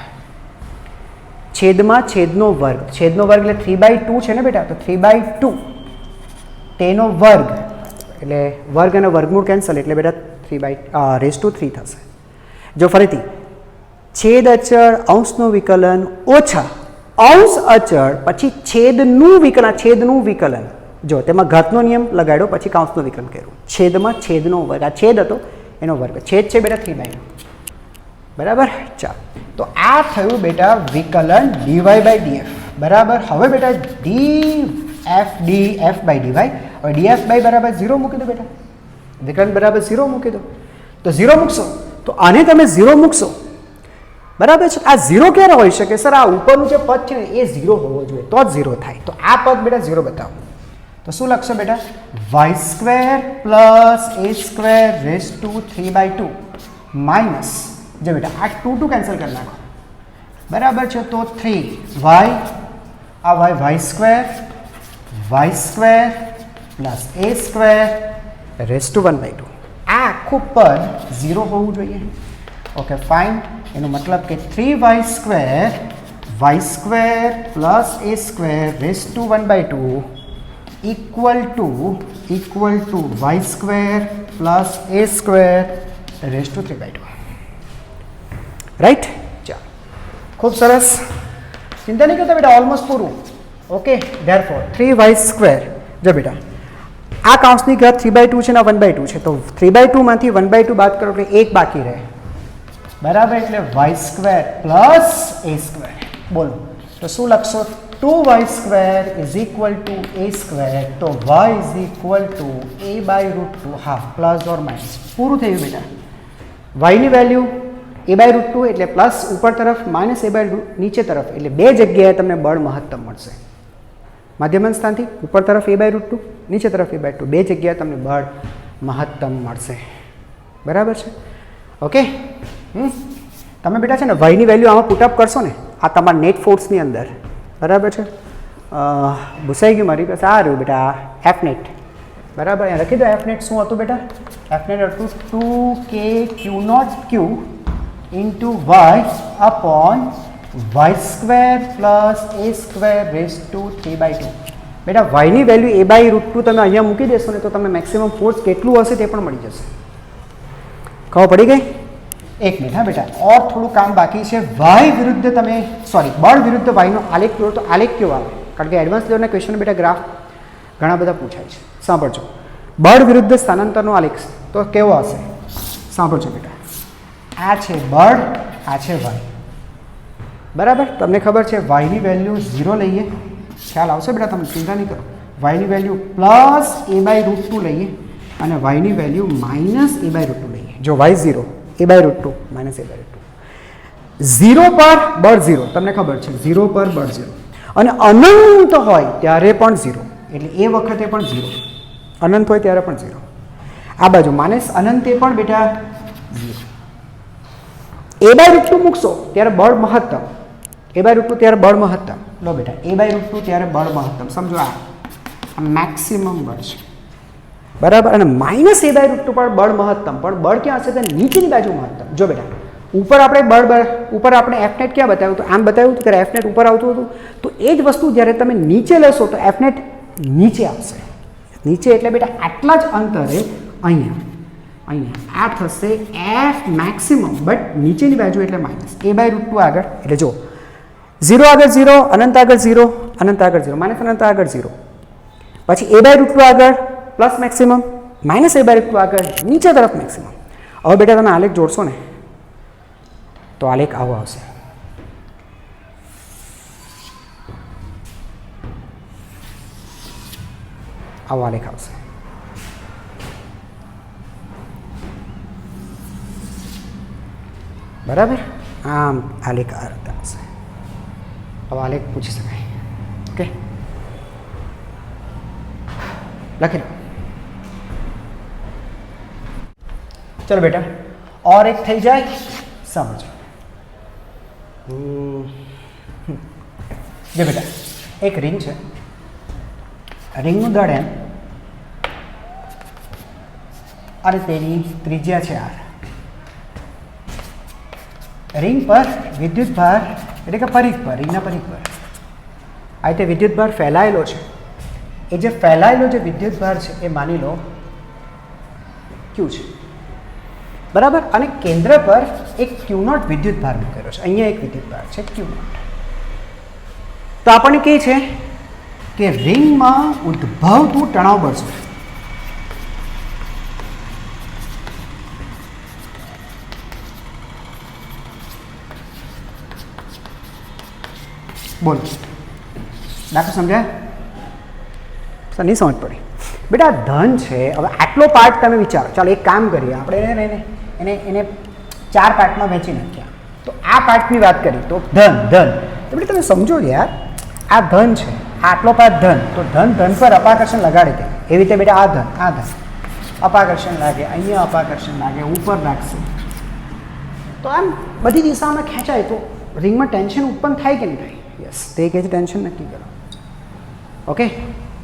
છેદમાં છેદનો વર્ગ, છેદનો વર્ગ એટલે 3/2 છે ને બેટા, તો 3/2 તેનો વર્ગ એટલે વર્ગ અને વર્ગમૂળ કેન્સલ એટલે બેટા 3/3 થશે. જો ફરીથી છેદ અચળ અંશનું વિકલન ઓછા અંશ અચળ પછી છેદનું વિકલન. છેદનું વિકલન જો તેમાં ઘાતનો નિયમ લગાડ્યો પછી કૌંસનું વિકલન કર્યું. છેદમાં છેદનો વર્ગ, આ છેદ હતો એનો વર્ગ. છેદ છે બેટા 3/2, બરાબર. ચાલો, તો આ થયું બેટા વિકલન dy/df, બરાબર. હવે બેટા df/dy, હવે df બરાબર 0 મૂકી દો બેટા. વિકલન બરાબર 0 મૂકી દો. તો 0 મૂકશો તો આને તમે 0 મૂકશો, બરાબર છે. આ 0 ક્યારે હોઈ શકે? સર આ ઉપરનું જે પદ છે ને એ 0 હોવો જોઈએ તો જ 0 થાય. તો આ પદ બેટા 0 બતાવો. તો શું લખશો બેટા? Y square plus A square raise to 3/2 minus, જો બેટા આ 2 કેન્સલ કરી નાખો, બરાબર છે. તો 3y, આ Y square plus A square raise to 1/2. આ આખું પદ 0 હોવું જોઈએ. Okay fine. એનો મતલબ કે 3y square plus A square raise to 1/2 equal to Y square plus A square raise to 3/2. Right? ચાલો, ખૂબ સરસ. ચિંતા નહીં કરતા બેટા, ઓલમોસ્ટ પૂરું. ઓકે, ધેરફોર 3y સ્ક્વેર, જો બેટા આ કૌંસની ઘાત 3/2 છે ને 1/2 છે, તો 3/2 માંથી 1/2 બાદ કરો એટલે 1 બાકી રહે, બરાબર. એટલે Y square plus A square. બોલો તો શું લખશો? 2y square is equal two A square, તો y is equal two a/√2 half, plus or minus. પૂરું થયું બેટા. yની વેલ્યુ a/√2 એટલે પ્લસ ઉપર તરફ, માઇનસ a/√2 નીચે તરફ, એટલે બે જગ્યાએ તમને બળ મહત્તમ મળશે. માધ્યમન સ્થાનથી ઉપર તરફ a/√2, નીચે તરફ a/2, બે જગ્યાએ તમને બળ મહત્તમ મળશે, બરાબર છે. ઓકે, તમે બેટા છે ને વાયની વેલ્યુ આમાં પુટઅપ કરશો ને આ તમારા નેટ ફોર્સની અંદર, બરાબર છે. ભૂસાઈ ગયું મારી પાસે. આ રહ્યું બેટા એફ નેટ, બરાબર. અહીંયા લખી દો એફ નેટ શું હતું બેટા? એફ નેટ હતું 2k Q0q into Y upon Y square plus A square raise to 3/2. બેટા વાયની વેલ્યુ a/√2 તમે અહીંયા મૂકી દેશો ને તો તમને મેક્સિમમ ફોર્સ કેટલું હશે તે પણ મળી જશે. ખબર પડી ગઈ? एक मिनट, हाँ बेटा, और थोड़ું કામ બાકી છે. વાય વિરુદ્ધ તમે બળ વિરુદ્ધ વાયનો આલેખ દોરો તો આલેખ કેવો આવે? કારણ કે એડવાન્સ લેવલના ક્વેશ્ચન બેટા ગ્રાફ ઘણા બધા પૂછાય છે. સાંભળજો, બળ વિરુદ્ધ સ્થાનાંતરનો આલેખ તો કેવો હશે? સાંભળજો બેટા, આ છે બળ, આ છે વાય. બરાબર, તમને ખબર છે વાયની વેલ્યુ 0 લઈએ, ખ્યાલ આવશે બેટા, તમે ચિંતા નહીં કરો. વાયની વેલ્યુ +a/√2 લઈએ અને વાયની વેલ્યુ -a/√2 લઈએ. જો y 0, a/√2 -a/√2. 0 પર બળ 0, તમને ખબર છે 0 પર બળ 0 અને અનંત હોય ત્યારે પણ 0, એટલે એ વખતે પણ 0, અનંત હોય ત્યારે પણ 0. આ બાજુ માઇનસ અનંતે પણ બેટા 0. a/√2 મૂકશો ત્યારે બળ મહત્તમ, a/√2 ત્યારે બળ મહત્તમ. લો બેટા, a/√2 ત્યારે બળ મહત્તમ, સમજો આ મેક્સિમમ બળ છે. બરાબર, અને -a/√2 પર બળ મહત્તમ, પણ બળ ક્યાં હશે? તો નીચેની બાજુ મહત્તમ. જો બેટા, ઉપર આપણે ઉપર આપણે Fnet ક્યાં બતાવ્યું હતું? આમ બતાવ્યું હતું ત્યારે Fnet ઉપર આવતું હતું. તો એ જ વસ્તુ જ્યારે તમે નીચે લેશો તો Fnet નીચે આવશે. નીચે એટલે બેટા આટલા જ અંતરે અહીંયા આ થશે F મેક્સિમમ, બટ નીચેની બાજુ એટલે -a/√2 આગળ. એટલે જો 0 આગળ 0, અનંત આગળ 0, અનંત આગળ 0, માઇનસ અનંત આગળ 0, પછી a/√2 આગળ પ્લસ મેક્સિમમ, -a/√2 આગળ નીચે તરફ મેક્સિમમ. હવે બેટા તમે આલેખ જોડશો ને તો આલેખ આવો આવશે. આવો આલેખ આવશે. બરાબર, આમ આલેખ આ રીતે આવશે. હવે આલેખ પૂછી શકાય. ઓકે, લખી લો. ચલો બેટા, और एक થઈ જાય. સમજો, જો બેટા એક રિંગ છે, રિંગનું દળ એમ અને તેની ત્રિજ્યા છે r. રિંગ પર વિદ્યુત ભાર એટલે કે પરિઘ પર, રિંગના પરિઘ પર આ રીતે વિદ્યુત ભાર ફેલાયેલો છે. એ જે ફેલાયેલો જે વિદ્યુત ભાર છે એ માની લો Q છે. બરાબર, અને કેન્દ્ર પર એક Q0 વિદ્યુત ભાર મૂકેલો છે. અહીંયા એક વિદ્યુત ભાર છે Q0. તો આપણને કહે છે કે રિંગમાં ઉદ્ભવતું તણાવ બળ છે. બોલો, દાખલા સમજાય? નહીં સમજ પડી બેટા. ધન છે, હવે આટલો પાર્ટ તમે વિચારો. ચાલો એક કામ કરીએ, આપણે એને 4 પાર્ટમાં વહેંચી નાખ્યા. તો આ પાર્ટની વાત કરી તો ધન તો બેટા તમે સમજો યાર, આ ધન છે, આટલો પાર્ટ ધન, તો ધન પર અપાકર્ષણ લગાડી દે. એવી રીતે બેટા આ ધન અપાકર્ષણ લાગે, અહીંયા અપાકર્ષણ લાગે, ઉપર લાગશે તો આમ બધી દિશામાં ખેંચાય તો રિંગમાં ટેન્શન ઉત્પન્ન થાય કે નહીં થાય? યસ, તે કહે છે ટેન્શન નક્કી કરો. ઓકે,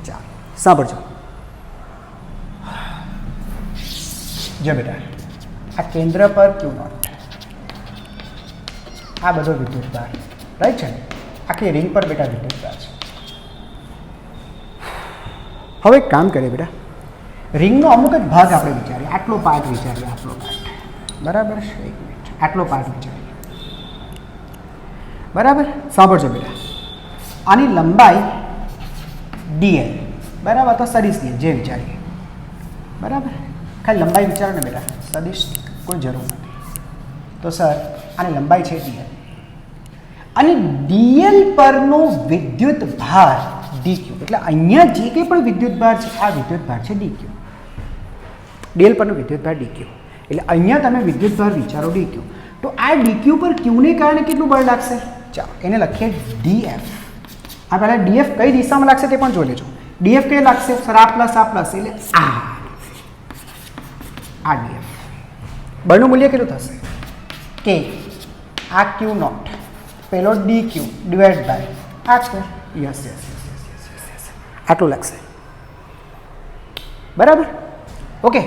ચાલો સાંભળજો. જો બેટા આ કેન્દ્ર પર Q0, આ બધો વિદ્યુત ભાર રાઈટ છે ને, આખી રિંગ પર બેટા વિદ્યુત ભાર છે. હવે એક કામ કરીએ બેટા, રિંગનો અમુક જ ભાગ આપણે વિચારીએ, આટલો પાર્ટ વિચારીએ, આટલો પાર્ટ. બરાબર, એક મિનિટ, આટલો પાર્ટ વિચારીએ. બરાબર, સાંભળજો બેટા, આની લંબાઈ dl, બરાબર, તો સદિશ dl જે વિચારીએ. બરાબર, ખાલી લંબાઈ વિચારો ને બેટા, સદિશ કોઈ જરૂર નથી. તો સર આની લંબાઈ છે dl અને dl પરનો વિદ્યુત ભાર dq, એટલે અહીંયા જે કંઈ પણ વિદ્યુત ભાર છે આ વિદ્યુત ભાર છે dq. dl પરનો વિદ્યુત ભાર dq, એટલે અહીંયા તમે વિદ્યુત ભાર વિચારો dq. તો આ dq પર q ને કારણે કેટલું બળ લાગશે? ચાલો એને લખીએ df. આ પહેલાં df કઈ દિશામાં લાગશે તે પણ જોઈ લેજો. df કઈ લાગશે? સર આ પ્લસ એટલે આ df. બળનું મૂલ્ય કેટલું થશે? કે આ Q0 પેલો dq ડિવાઇડ બાય આ છે. યસ, આટલું લાગશે. બરાબર, ઓકે.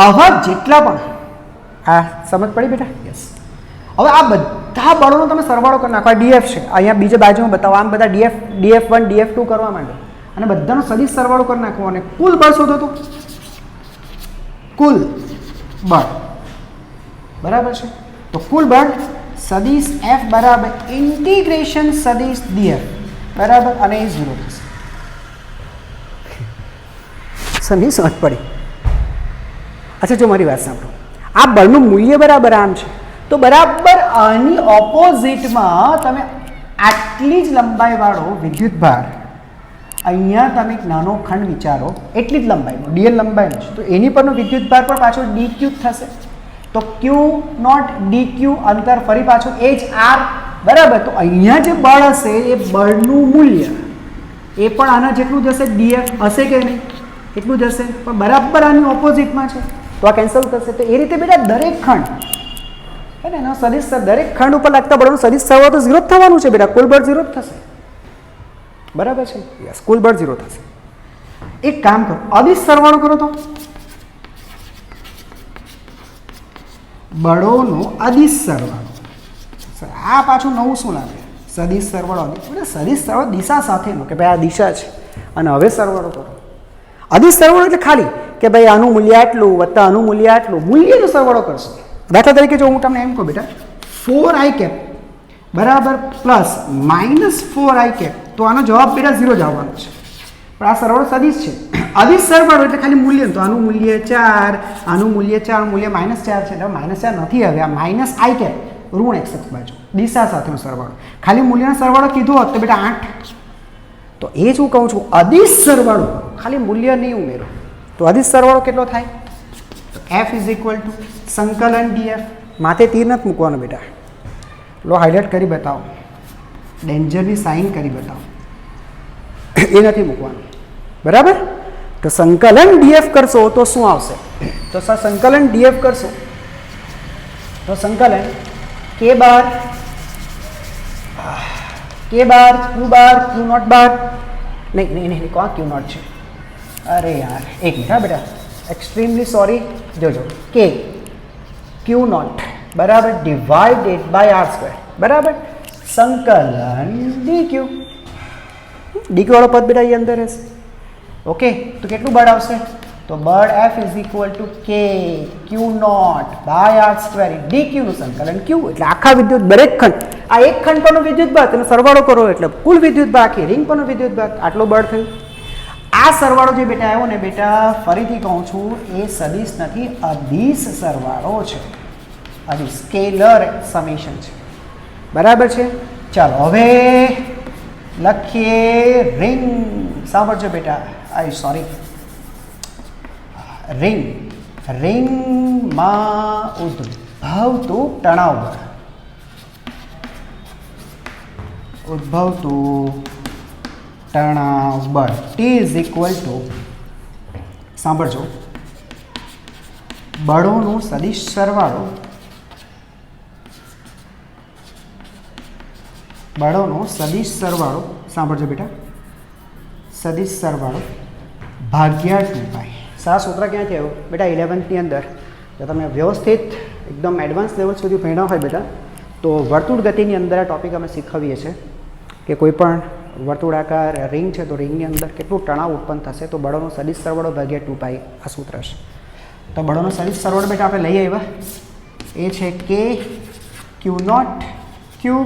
આવા જેટલા પણ આ સમજ પડી બેટા? યસ. હવે આ બધા બળોનો તમે સરવાળો કરી નાખો. આ df છે, અહીંયા બીજી બાજુમાં બતાવો. આમ બધા df1 df2 કરવા માંડો અને બધાનો સદિશ સરવાળો કરી નાખો અને કુલ બળ શોધો. તો કુલ બળ બરાબર છે. તો કુલ બળ સદિશ એફ બરાબર ઇન્ટિગ્રેશન સદિશ ડીએફ બરાબર, અને એ 0 થશે. સમજી સમજ પડી? અચ્છા, જો મારી વાત સાંભળો, આ બળનું મૂલ્ય બરાબર આમ છે, તો બરાબર આની ઓપોઝિટમાં તમે આટલી જ લંબાઈવાળો વિદ્યુત ભાર, અહીંયા તમે એક નાનો ખંડ વિચારો, એટલી જ લંબાઈનો ડીએલ લંબાઈનો છે, તો એની પરનો વિદ્યુત ભાર પણ પાછો ડીક્યુ થશે. તો ક્યુ નોટ ડીક્યુ અંતર ફરી પાછું એચ આર બરાબર. તો અહીંયા જે બળ હશે એ બળનું મૂલ્ય એ પણ આના જેટલું જશે, ડીએફ હશે કે નહીં એટલું જશે, પણ બરાબર આની ઓપોઝિટમાં છે, તો આ કેન્સલ થશે. તો એ રીતે બેટા દરેક ખંડ હે ને એનો સદિશ, દરેક ખંડ ઉપર લાગતા બળનું સદિશ સરવાળો તો 0 જ થવાનું છે બેટા, કુલ બળ 0 જ થશે. બરાબર છે? યસ, કુલ બળ 0 થશે. એક કામ કરો, અદિશ સરવાળો કરો તો બળોનો અદિશ સરવાળો. આ પાછું નવું શું લાગે? સદિશ સરવાળો. સદિશ સરવાળો દિશા સાથેનો, કે ભાઈ આ દિશા છે અને હવે સરવાળો કરો. અદિશ સરવાળો એટલે ખાલી કે ભાઈ આનું મૂલ્ય આટલું વત્તા આનું મૂલ્ય આટલું, મૂલ્યનો સરવાળો કરશો. દાખલા તરીકે જો હું તમને એમ કહું બેટા 4i કેપ બરાબર પ્લસ -4i કેપ, તો આનો જવાબ બેટા 0 જ આવવાનો છે. પણ આ સરવાળો સદિશ છે. અદિશ સરવાળો એટલે ખાલી મૂલ્ય, તો આનું મૂલ્ય 4, આનું મૂલ્ય 4, મૂલ્ય -4 છે. એટલે -4 નથી, હવે આ -i કેપ ઋણ x બાજુ દિશા સાથેનો સરવાળો. ખાલી મૂલ્યનો સરવાળો કીધો હોત તો બેટા 8. તો એ જ હું કહું છું, અદિશ સરવાળો ખાલી મૂલ્ય નહીં ઉમેરો. તો અદિશ સરવાળો કેટલો થાય? તો f ઇઝ ઇક્વલ ટુ સંકલન ડીએફ. માથે તીર નથી મૂકવાનું બેટા, લો હાઇલાઇટ કરી બતાવો, ડેન્જરની સાઇન કરી બતાવો, એ નથી મૂકવાનું બરાબર. તો સંકલન ડીએફ કરશો તો શું આવશે? તો સંકલન ડીએફ કરશો તો સંકલન કે બાર ક્યુ નોટ બાર, નહીં કોણ ક્યુ નોટ છે? અરે યાર એક મિનિટ હા બેટા, એક્સ્ટ્રીમલી સોરી. જોજો કે ક્યુ નોટ બરાબર ડિવાઇડેડ બાય આર સ્ક્વેર બરાબર, સંકલન ડીક્યુ. ડીક્યુ વાળો પદ બેટા એ અંદર રહેશે. ઓકે, તો કેટલું બળ આવશે? તો બળ F is equal to K Q nought by R square DQ નું સંકલન ક્યુ. એટલે આખા વિદ્યુત દરેક ખંડ, આ એક ખંડ પરનો વિદ્યુત ભાર તેનો સરવાળો કરો એટલે કુલ વિદ્યુત ભાર, આખી રિંગ પરનો વિદ્યુત ભાર, આટલો બળ થયું. આ સરવાળો જે બેટા આવ્યો ને બેટા, ફરીથી કહું છું, એ સદિશ નથી, અદિશ સરવાળો છે. અદિશ સ્કેલર સમેશન છે બરાબર છે. ચાલો હવે લખીએ રિંગ. સાંભળજો બેટા, સોરી રિંગ. રિંગમાં ઉદ્ભવતું તણાવ બળ, ઉદ્ભવતું તણાવ બળ T ઇઝ ઇક્વલ ટુ, સાંભળજો, બળોનો સદિશ સરવાળો, બળોનો સદિશ સરવાળો, સાંભળજો બેટા, સદિશ સરવાળો ભાગ્યા 2π. આ સૂત્ર ક્યાંથી આવ્યું બેટા? 11th અંદર. જો તમે વ્યવસ્થિત એકદમ એડવાન્સ લેવલ સુધી ભણ્યા હોય બેટા, તો વર્તુળ ગતિની અંદર આ ટોપિક અમે શીખવીએ છીએ કે કોઈ પણ વર્તુળાકાર રિંગ છે તો રિંગની અંદર કેટલું તણાવ ઉત્પન્ન થશે, તો બળોનો સદિશ સરવાળો ભાગ્યા 2π આ સૂત્ર છે. તો બળોનો સદિશ સરવાળો બેટા આપણે લઈ આવ્યા, એ છે K Q nought Q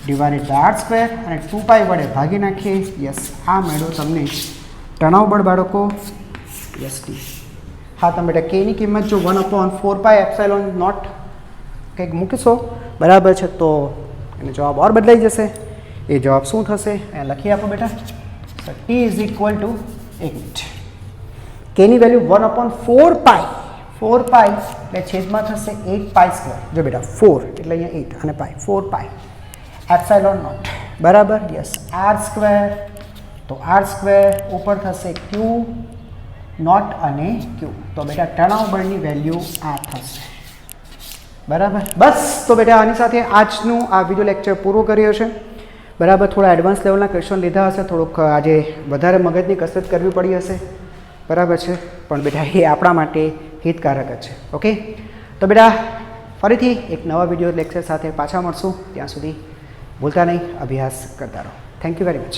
divided by R square અને 2π વડે ભાગી નાખીએ. યસ, આ મેળો તમને તણાવ બળ બાળકો. Yes T. હા, તમે બેટા કેની કિંમત જો 1/4πε0 કંઈક મૂકીશો બરાબર છે, તો એનો જવાબ ઓર બદલાઈ જશે. એ જવાબ શું થશે અહીંયા લખી આપો બેટા. તો ટી ઇઝ ઇક્વલ ટુ, એક મિનિટ, કેની વેલ્યુ 1/4π, 4π એટલે છેદમાં થશે 8π². જો બેટા 4 એટલે અહીંયા 8 અને π, 4π ε0 બરાબર. યસ, આર સ્ક્વેર, તો આર સ્ક્વેર ઉપર થશે ક્યુ નોટ અને ક્યુ. તો બેટા તણાવ બળની વેલ્યુ આ થશે બરાબર. બસ, તો બેટા આની સાથે આજનું આ વિડીયો લેક્ચર પૂરો કર્યો છે બરાબર. થોડા એડવાન્સ લેવલના ક્વેશ્ચન લીધા હશે, થોડુંક આજે વધારે મગજની કસરત કરવી પડી હશે બરાબર છે, પણ બેટા એ આપણા માટે હિતકારક જ છે. ઓકે, તો બેટા ફરીથી એક નવા વિડીયો લેક્ચર સાથે પાછા મળશું. ત્યાં સુધી ભૂલતા નહીં, અભ્યાસ કરતા રહો. Thank you very much.